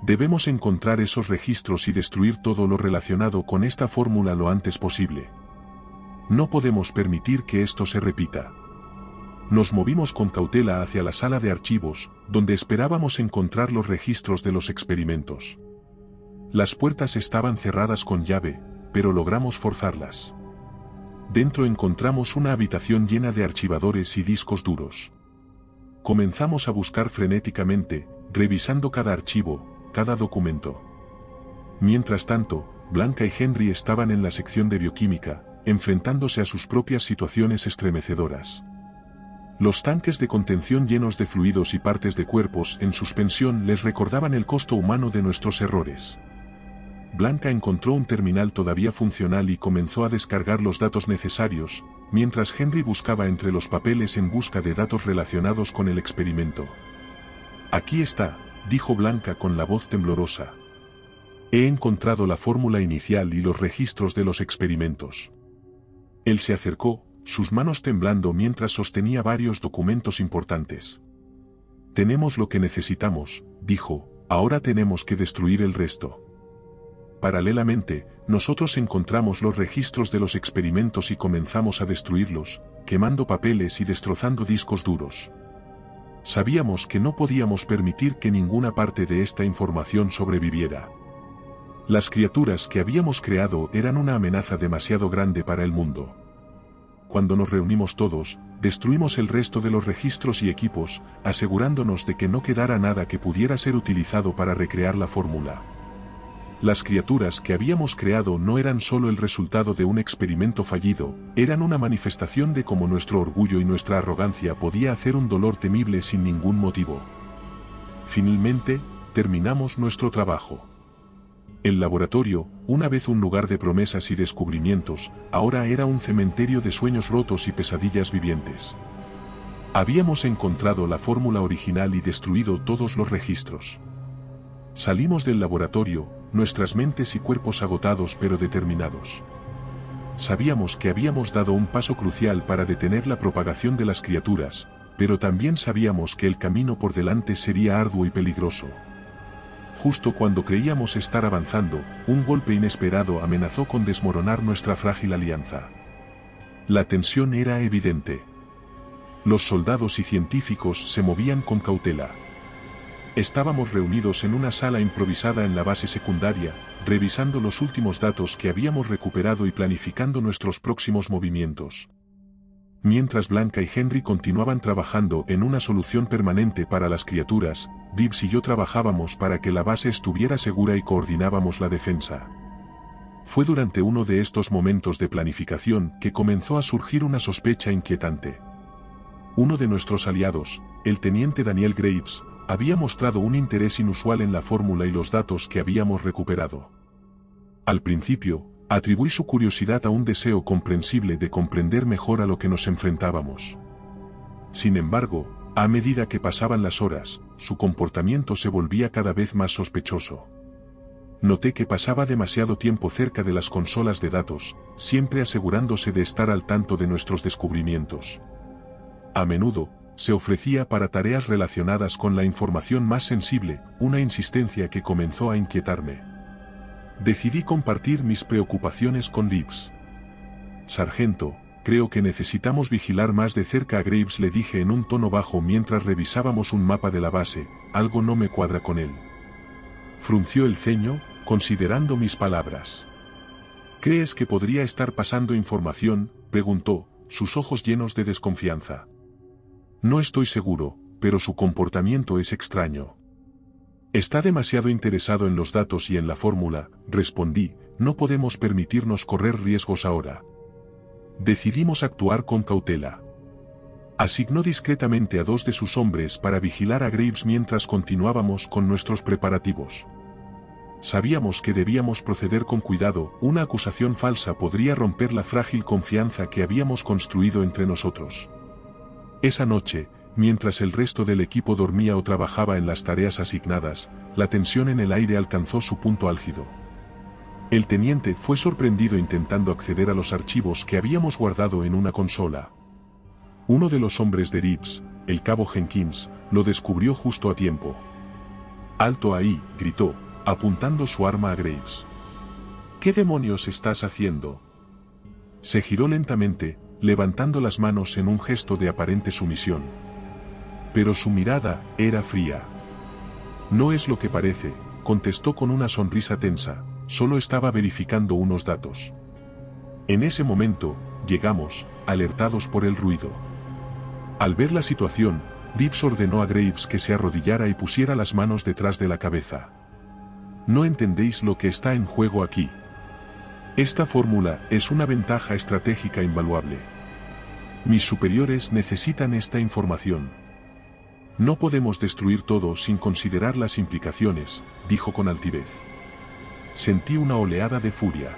Debemos encontrar esos registros y destruir todo lo relacionado con esta fórmula lo antes posible. No podemos permitir que esto se repita. Nos movimos con cautela hacia la sala de archivos, donde esperábamos encontrar los registros de los experimentos. Las puertas estaban cerradas con llave, pero logramos forzarlas. Dentro encontramos una habitación llena de archivadores y discos duros. Comenzamos a buscar frenéticamente, revisando cada archivo, cada documento. Mientras tanto, Blanca y Henry estaban en la sección de bioquímica, enfrentándose a sus propias situaciones estremecedoras. Los tanques de contención llenos de fluidos y partes de cuerpos en suspensión les recordaban el costo humano de nuestros errores. Blanca encontró un terminal todavía funcional y comenzó a descargar los datos necesarios, mientras Henry buscaba entre los papeles en busca de datos relacionados con el experimento. Aquí está, dijo Blanca con la voz temblorosa. He encontrado la fórmula inicial y los registros de los experimentos. Él se acercó, sus manos temblando mientras sostenía varios documentos importantes. Tenemos lo que necesitamos, dijo, ahora tenemos que destruir el resto. Paralelamente, nosotros encontramos los registros de los experimentos y comenzamos a destruirlos, quemando papeles y destrozando discos duros. Sabíamos que no podíamos permitir que ninguna parte de esta información sobreviviera. Las criaturas que habíamos creado eran una amenaza demasiado grande para el mundo. Cuando nos reunimos todos, destruimos el resto de los registros y equipos, asegurándonos de que no quedara nada que pudiera ser utilizado para recrear la fórmula. Las criaturas que habíamos creado no eran solo el resultado de un experimento fallido, eran una manifestación de cómo nuestro orgullo y nuestra arrogancia podía hacer un dolor temible sin ningún motivo. Finalmente, terminamos nuestro trabajo. El laboratorio, una vez un lugar de promesas y descubrimientos, ahora era un cementerio de sueños rotos y pesadillas vivientes. Habíamos encontrado la fórmula original y destruido todos los registros. Salimos del laboratorio, nuestras mentes y cuerpos agotados pero determinados. Sabíamos que habíamos dado un paso crucial para detener la propagación de las criaturas, pero también sabíamos que el camino por delante sería arduo y peligroso. Justo cuando creíamos estar avanzando, un golpe inesperado amenazó con desmoronar nuestra frágil alianza. La tensión era evidente. Los soldados y científicos se movían con cautela. Estábamos reunidos en una sala improvisada en la base secundaria, revisando los últimos datos que habíamos recuperado y planificando nuestros próximos movimientos. Mientras Blanca y Henry continuaban trabajando en una solución permanente para las criaturas, Gibbs y yo trabajábamos para que la base estuviera segura y coordinábamos la defensa. Fue durante uno de estos momentos de planificación que comenzó a surgir una sospecha inquietante. Uno de nuestros aliados, el teniente Daniel Graves, había mostrado un interés inusual en la fórmula y los datos que habíamos recuperado. Al principio, atribuí su curiosidad a un deseo comprensible de comprender mejor a lo que nos enfrentábamos. Sin embargo, a medida que pasaban las horas, su comportamiento se volvía cada vez más sospechoso. Noté que pasaba demasiado tiempo cerca de las consolas de datos, siempre asegurándose de estar al tanto de nuestros descubrimientos. A menudo, se ofrecía para tareas relacionadas con la información más sensible, una insistencia que comenzó a inquietarme. Decidí compartir mis preocupaciones con Gibbs. «Sargento, creo que necesitamos vigilar más de cerca a Graves», le dije en un tono bajo mientras revisábamos un mapa de la base. «Algo no me cuadra con él». Frunció el ceño, considerando mis palabras. «¿Crees que podría estar pasando información?», preguntó, sus ojos llenos de desconfianza. «No estoy seguro, pero su comportamiento es extraño». «Está demasiado interesado en los datos y en la fórmula», respondí. «No podemos permitirnos correr riesgos ahora». Decidimos actuar con cautela. Asignó discretamente a 2 de sus hombres para vigilar a Graves mientras continuábamos con nuestros preparativos. Sabíamos que debíamos proceder con cuidado, una acusación falsa podría romper la frágil confianza que habíamos construido entre nosotros. Esa noche, mientras el resto del equipo dormía o trabajaba en las tareas asignadas, la tensión en el aire alcanzó su punto álgido. El teniente fue sorprendido intentando acceder a los archivos que habíamos guardado en una consola. Uno de los hombres de Gibbs, el cabo Jenkins, lo descubrió justo a tiempo. «¡Alto ahí!», gritó, apuntando su arma a Graves. «¿Qué demonios estás haciendo?». Se giró lentamente, levantando las manos en un gesto de aparente sumisión. Pero su mirada era fría. «No es lo que parece», contestó con una sonrisa tensa, «solo estaba verificando unos datos». En ese momento, llegamos, alertados por el ruido. Al ver la situación, Gibbs ordenó a Graves que se arrodillara y pusiera las manos detrás de la cabeza. «No entendéis lo que está en juego aquí. Esta fórmula es una ventaja estratégica invaluable. Mis superiores necesitan esta información. No podemos destruir todo sin considerar las implicaciones», dijo con altivez. Sentí una oleada de furia.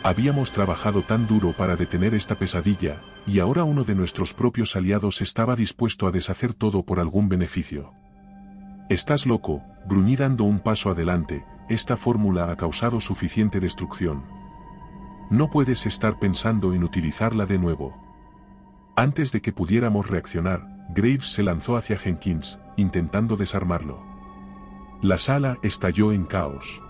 Habíamos trabajado tan duro para detener esta pesadilla, y ahora uno de nuestros propios aliados estaba dispuesto a deshacer todo por algún beneficio. «Estás loco», gruñí dando un paso adelante, «esta fórmula ha causado suficiente destrucción. No puedes estar pensando en utilizarla de nuevo». Antes de que pudiéramos reaccionar, Graves se lanzó hacia Jenkins, intentando desarmarlo. La sala estalló en caos.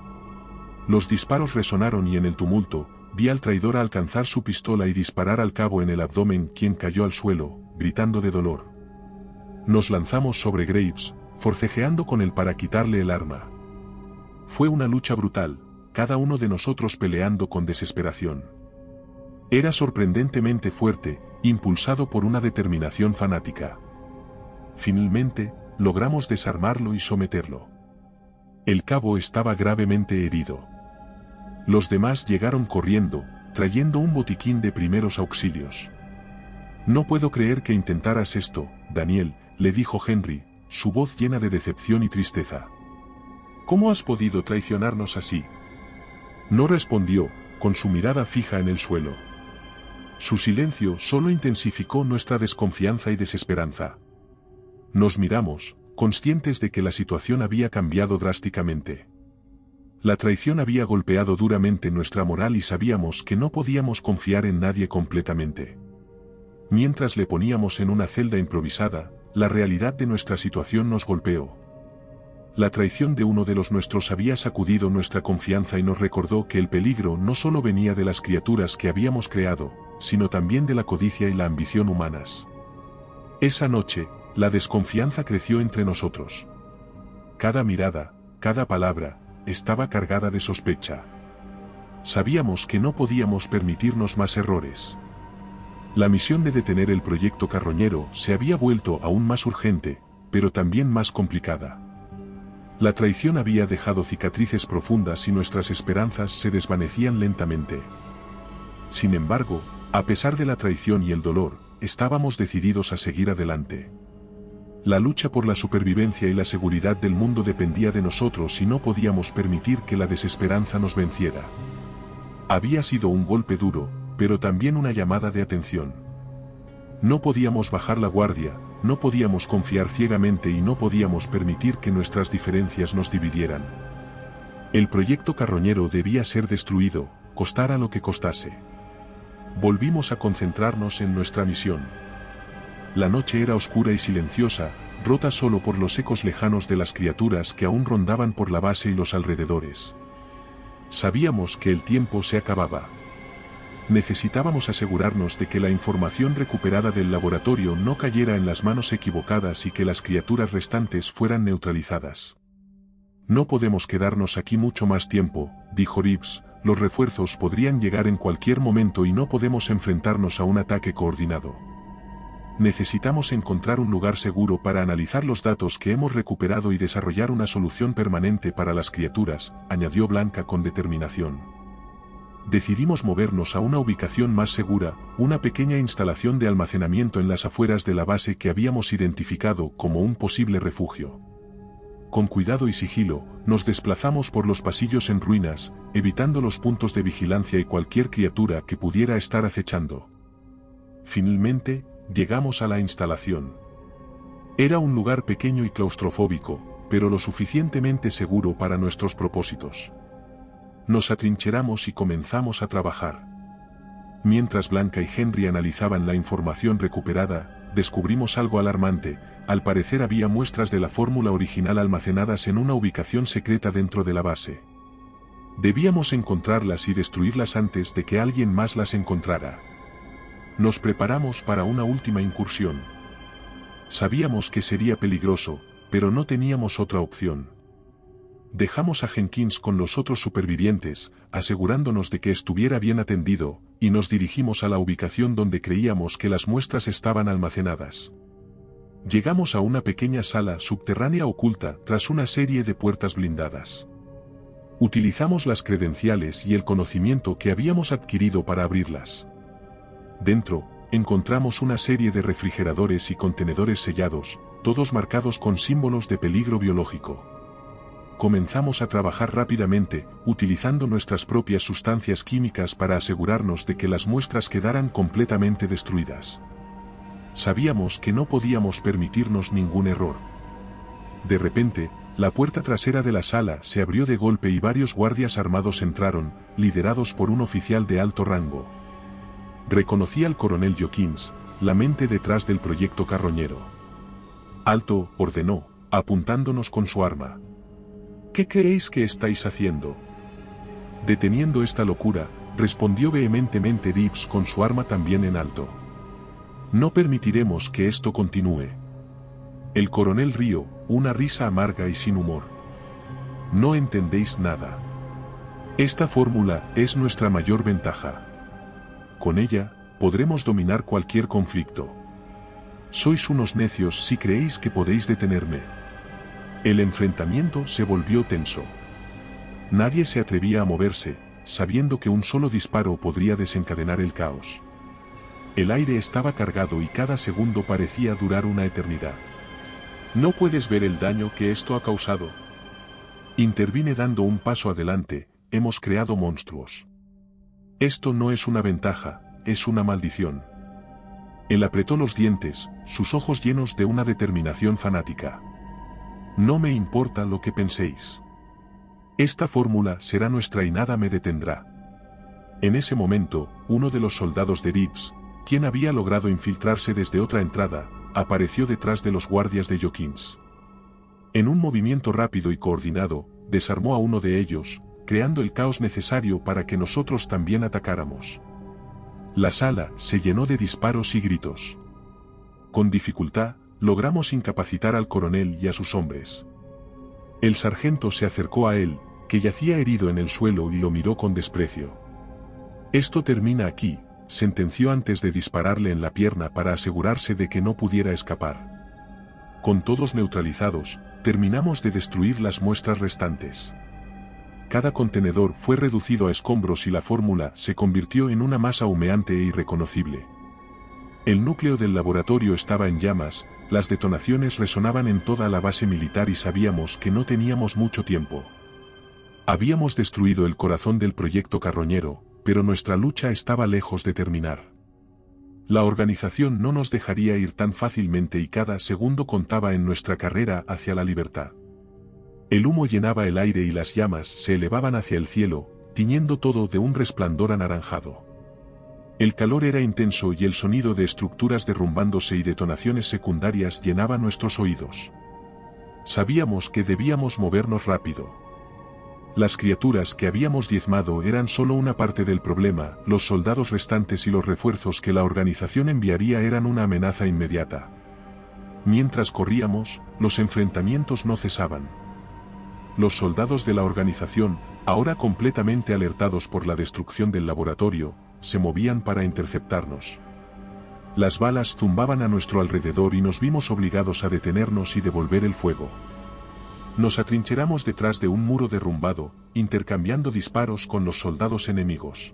Los disparos resonaron y en el tumulto, vi al traidor alcanzar su pistola y disparar al cabo en el abdomen, quien cayó al suelo, gritando de dolor. Nos lanzamos sobre Graves, forcejeando con él para quitarle el arma. Fue una lucha brutal, cada uno de nosotros peleando con desesperación. Era sorprendentemente fuerte, impulsado por una determinación fanática. Finalmente, logramos desarmarlo y someterlo. El cabo estaba gravemente herido. Los demás llegaron corriendo, trayendo un botiquín de primeros auxilios. «No puedo creer que intentaras esto, Daniel», le dijo Henry, su voz llena de decepción y tristeza. «¿Cómo has podido traicionarnos así?». No respondió, con su mirada fija en el suelo. Su silencio solo intensificó nuestra desconfianza y desesperanza. Nos miramos, conscientes de que la situación había cambiado drásticamente. La traición había golpeado duramente nuestra moral y sabíamos que no podíamos confiar en nadie completamente. Mientras le poníamos en una celda improvisada, la realidad de nuestra situación nos golpeó. La traición de uno de los nuestros había sacudido nuestra confianza y nos recordó que el peligro no solo venía de las criaturas que habíamos creado, sino también de la codicia y la ambición humanas. Esa noche, la desconfianza creció entre nosotros. Cada mirada, cada palabra, estaba cargada de sospecha. Sabíamos que no podíamos permitirnos más errores. La misión de detener el proyecto Carroñero se había vuelto aún más urgente, pero también más complicada. La traición había dejado cicatrices profundas y nuestras esperanzas se desvanecían lentamente. Sin embargo, a pesar de la traición y el dolor, estábamos decididos a seguir adelante. La lucha por la supervivencia y la seguridad del mundo dependía de nosotros y no podíamos permitir que la desesperanza nos venciera. Había sido un golpe duro, pero también una llamada de atención. No podíamos bajar la guardia, no podíamos confiar ciegamente y no podíamos permitir que nuestras diferencias nos dividieran. El proyecto Carroñero debía ser destruido, costara lo que costase. Volvimos a concentrarnos en nuestra misión. La noche era oscura y silenciosa, rota solo por los ecos lejanos de las criaturas que aún rondaban por la base y los alrededores. Sabíamos que el tiempo se acababa. Necesitábamos asegurarnos de que la información recuperada del laboratorio no cayera en las manos equivocadas y que las criaturas restantes fueran neutralizadas. No podemos quedarnos aquí mucho más tiempo, dijo Reeves, los refuerzos podrían llegar en cualquier momento y no podemos enfrentarnos a un ataque coordinado. Necesitamos encontrar un lugar seguro para analizar los datos que hemos recuperado y desarrollar una solución permanente para las criaturas, añadió Blanca con determinación. Decidimos movernos a una ubicación más segura, una pequeña instalación de almacenamiento en las afueras de la base que habíamos identificado como un posible refugio. Con cuidado y sigilo, nos desplazamos por los pasillos en ruinas, evitando los puntos de vigilancia y cualquier criatura que pudiera estar acechando. Finalmente, llegamos a la instalación. Era un lugar pequeño y claustrofóbico, pero lo suficientemente seguro para nuestros propósitos. Nos atrincheramos y comenzamos a trabajar. Mientras Blanca y Henry analizaban la información recuperada, descubrimos algo alarmante. Al parecer había muestras de la fórmula original almacenadas en una ubicación secreta dentro de la base. Debíamos encontrarlas y destruirlas antes de que alguien más las encontrara. Nos preparamos para una última incursión. Sabíamos que sería peligroso, pero no teníamos otra opción. Dejamos a Jenkins con los otros supervivientes, asegurándonos de que estuviera bien atendido, y nos dirigimos a la ubicación donde creíamos que las muestras estaban almacenadas. Llegamos a una pequeña sala subterránea oculta tras una serie de puertas blindadas. Utilizamos las credenciales y el conocimiento que habíamos adquirido para abrirlas. Dentro, encontramos una serie de refrigeradores y contenedores sellados, todos marcados con símbolos de peligro biológico. Comenzamos a trabajar rápidamente, utilizando nuestras propias sustancias químicas para asegurarnos de que las muestras quedaran completamente destruidas. Sabíamos que no podíamos permitirnos ningún error. De repente, la puerta trasera de la sala se abrió de golpe y varios guardias armados entraron, liderados por un oficial de alto rango. Reconocí al coronel Jokins, la mente detrás del proyecto Carroñero. «Alto», ordenó, apuntándonos con su arma. «¿Qué creéis que estáis haciendo?» Deteniendo esta locura, respondió vehementemente Reeves con su arma también en alto. «No permitiremos que esto continúe». El coronel rió, una risa amarga y sin humor. «No entendéis nada. Esta fórmula es nuestra mayor ventaja. Con ella, podremos dominar cualquier conflicto. Sois unos necios si creéis que podéis detenerme». El enfrentamiento se volvió tenso. Nadie se atrevía a moverse, sabiendo que un solo disparo podría desencadenar el caos. El aire estaba cargado y cada segundo parecía durar una eternidad. «¿No puedes ver el daño que esto ha causado?». Intervine dando un paso adelante. «Hemos creado monstruos. Esto no es una ventaja, es una maldición». Él apretó los dientes, sus ojos llenos de una determinación fanática. «No me importa lo que penséis. Esta fórmula será nuestra y nada me detendrá». En ese momento, uno de los soldados de Reeves, quien había logrado infiltrarse desde otra entrada, apareció detrás de los guardias de Jokins. En un movimiento rápido y coordinado, desarmó a uno de ellos, creando el caos necesario para que nosotros también atacáramos. La sala se llenó de disparos y gritos. Con dificultad, logramos incapacitar al coronel y a sus hombres. El sargento se acercó a él, que yacía herido en el suelo, y lo miró con desprecio. «Esto termina aquí», sentenció antes de dispararle en la pierna para asegurarse de que no pudiera escapar. Con todos neutralizados, terminamos de destruir las muestras restantes. Cada contenedor fue reducido a escombros y la fórmula se convirtió en una masa humeante e irreconocible. El núcleo del laboratorio estaba en llamas, las detonaciones resonaban en toda la base militar y sabíamos que no teníamos mucho tiempo. Habíamos destruido el corazón del proyecto carroñero, pero nuestra lucha estaba lejos de terminar. La organización no nos dejaría ir tan fácilmente y cada segundo contaba en nuestra carrera hacia la libertad. El humo llenaba el aire y las llamas se elevaban hacia el cielo, tiñendo todo de un resplandor anaranjado. El calor era intenso y el sonido de estructuras derrumbándose y detonaciones secundarias llenaba nuestros oídos. Sabíamos que debíamos movernos rápido. Las criaturas que habíamos diezmado eran solo una parte del problema, los soldados restantes y los refuerzos que la organización enviaría eran una amenaza inmediata. Mientras corríamos, los enfrentamientos no cesaban. Los soldados de la organización, ahora completamente alertados por la destrucción del laboratorio, se movían para interceptarnos. Las balas zumbaban a nuestro alrededor y nos vimos obligados a detenernos y devolver el fuego. Nos atrincheramos detrás de un muro derrumbado, intercambiando disparos con los soldados enemigos.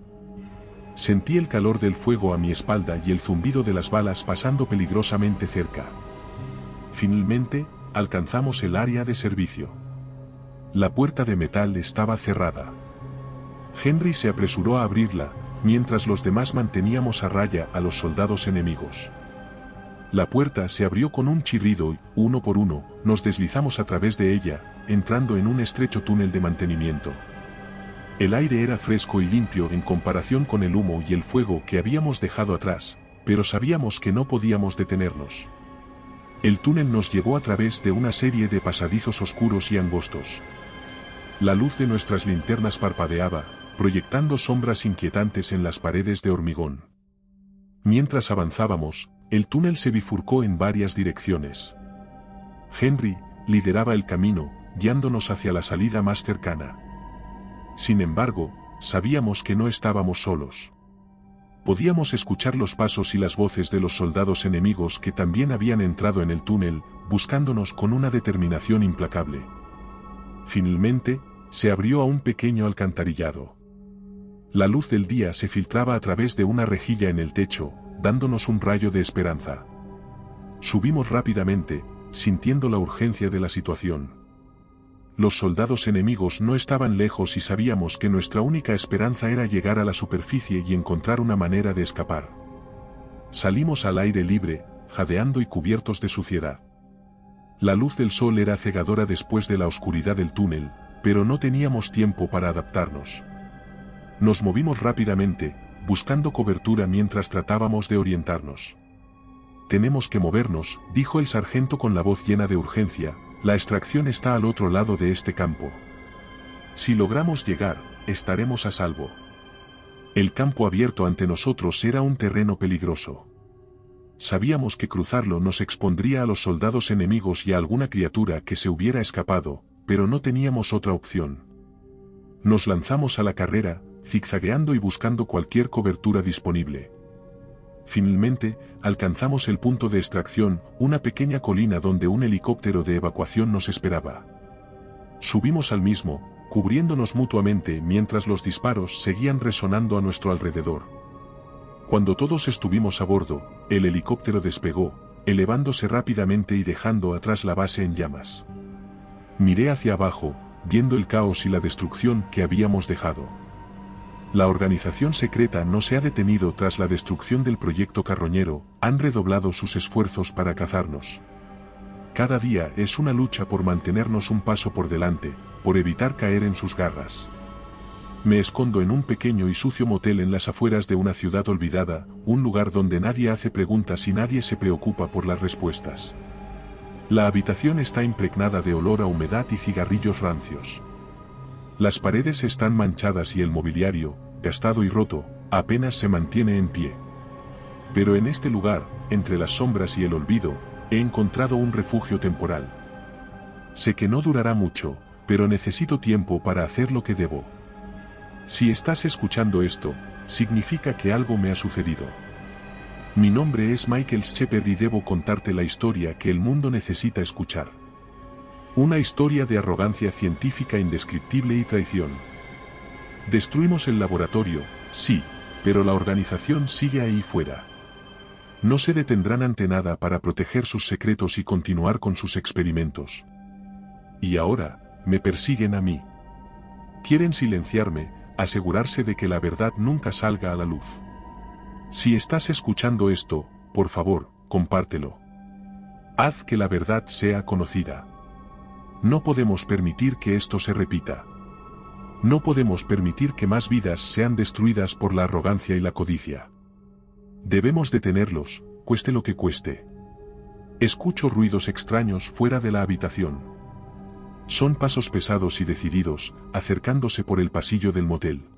Sentí el calor del fuego a mi espalda y el zumbido de las balas pasando peligrosamente cerca. Finalmente, alcanzamos el área de servicio. La puerta de metal estaba cerrada. Henry se apresuró a abrirla, mientras los demás manteníamos a raya a los soldados enemigos. La puerta se abrió con un chirrido y, uno por uno, nos deslizamos a través de ella, entrando en un estrecho túnel de mantenimiento. El aire era fresco y limpio en comparación con el humo y el fuego que habíamos dejado atrás, pero sabíamos que no podíamos detenernos. El túnel nos llevó a través de una serie de pasadizos oscuros y angostos. La luz de nuestras linternas parpadeaba, proyectando sombras inquietantes en las paredes de hormigón. Mientras avanzábamos, el túnel se bifurcó en varias direcciones. Henry lideraba el camino, guiándonos hacia la salida más cercana. Sin embargo, sabíamos que no estábamos solos. Podíamos escuchar los pasos y las voces de los soldados enemigos que también habían entrado en el túnel, buscándonos con una determinación implacable. Finalmente, se abrió a un pequeño alcantarillado. La luz del día se filtraba a través de una rejilla en el techo, dándonos un rayo de esperanza. Subimos rápidamente, sintiendo la urgencia de la situación. Los soldados enemigos no estaban lejos y sabíamos que nuestra única esperanza era llegar a la superficie y encontrar una manera de escapar. Salimos al aire libre, jadeando y cubiertos de suciedad. La luz del sol era cegadora después de la oscuridad del túnel, pero no teníamos tiempo para adaptarnos. Nos movimos rápidamente, buscando cobertura mientras tratábamos de orientarnos. «Tenemos que movernos», dijo el sargento con la voz llena de urgencia, «la extracción está al otro lado de este campo. Si logramos llegar, estaremos a salvo». El campo abierto ante nosotros era un terreno peligroso. Sabíamos que cruzarlo nos expondría a los soldados enemigos y a alguna criatura que se hubiera escapado, pero no teníamos otra opción. Nos lanzamos a la carrera, zigzagueando y buscando cualquier cobertura disponible. Finalmente, alcanzamos el punto de extracción, una pequeña colina donde un helicóptero de evacuación nos esperaba. Subimos al mismo, cubriéndonos mutuamente mientras los disparos seguían resonando a nuestro alrededor. Cuando todos estuvimos a bordo, el helicóptero despegó, elevándose rápidamente y dejando atrás la base en llamas. Miré hacia abajo, viendo el caos y la destrucción que habíamos dejado. La organización secreta no se ha detenido tras la destrucción del proyecto carroñero, han redoblado sus esfuerzos para cazarnos. Cada día es una lucha por mantenernos un paso por delante, por evitar caer en sus garras. Me escondo en un pequeño y sucio motel en las afueras de una ciudad olvidada, un lugar donde nadie hace preguntas y nadie se preocupa por las respuestas. La habitación está impregnada de olor a humedad y cigarrillos rancios. Las paredes están manchadas y el mobiliario, gastado y roto, apenas se mantiene en pie. Pero en este lugar, entre las sombras y el olvido, he encontrado un refugio temporal. Sé que no durará mucho, pero necesito tiempo para hacer lo que debo. Si estás escuchando esto, significa que algo me ha sucedido. Mi nombre es Michael Shepard y debo contarte la historia que el mundo necesita escuchar. Una historia de arrogancia científica indescriptible y traición. Destruimos el laboratorio, sí, pero la organización sigue ahí fuera. No se detendrán ante nada para proteger sus secretos y continuar con sus experimentos. Y ahora, me persiguen a mí. Quieren silenciarme, asegurarse de que la verdad nunca salga a la luz. Si estás escuchando esto, por favor, compártelo. Haz que la verdad sea conocida. No podemos permitir que esto se repita. No podemos permitir que más vidas sean destruidas por la arrogancia y la codicia. Debemos detenerlos, cueste lo que cueste. Escucho ruidos extraños fuera de la habitación. Son pasos pesados y decididos, acercándose por el pasillo del motel.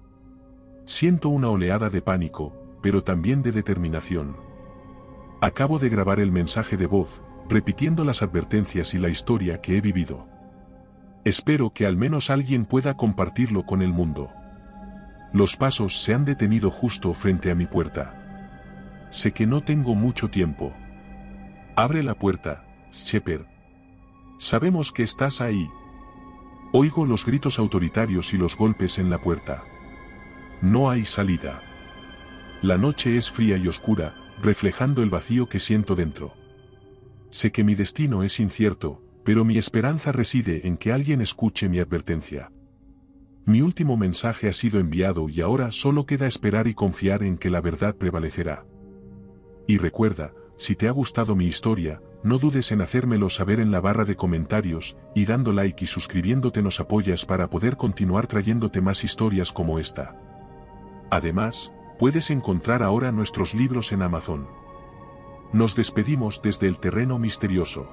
Siento una oleada de pánico, pero también de determinación. Acabo de grabar el mensaje de voz, repitiendo las advertencias y la historia que he vivido. Espero que al menos alguien pueda compartirlo con el mundo. Los pasos se han detenido justo frente a mi puerta. Sé que no tengo mucho tiempo. Abre la puerta, Shepard. Sabemos que estás ahí. Oigo los gritos autoritarios y los golpes en la puerta. No hay salida. La noche es fría y oscura, reflejando el vacío que siento dentro. Sé que mi destino es incierto, pero mi esperanza reside en que alguien escuche mi advertencia. Mi último mensaje ha sido enviado y ahora solo queda esperar y confiar en que la verdad prevalecerá. Y recuerda, si te ha gustado mi historia, no dudes en hacérmelo saber en la barra de comentarios, y dando like y suscribiéndote nos apoyas para poder continuar trayéndote más historias como esta. Además, puedes encontrar ahora nuestros libros en Amazon. Nos despedimos desde el terreno misterioso.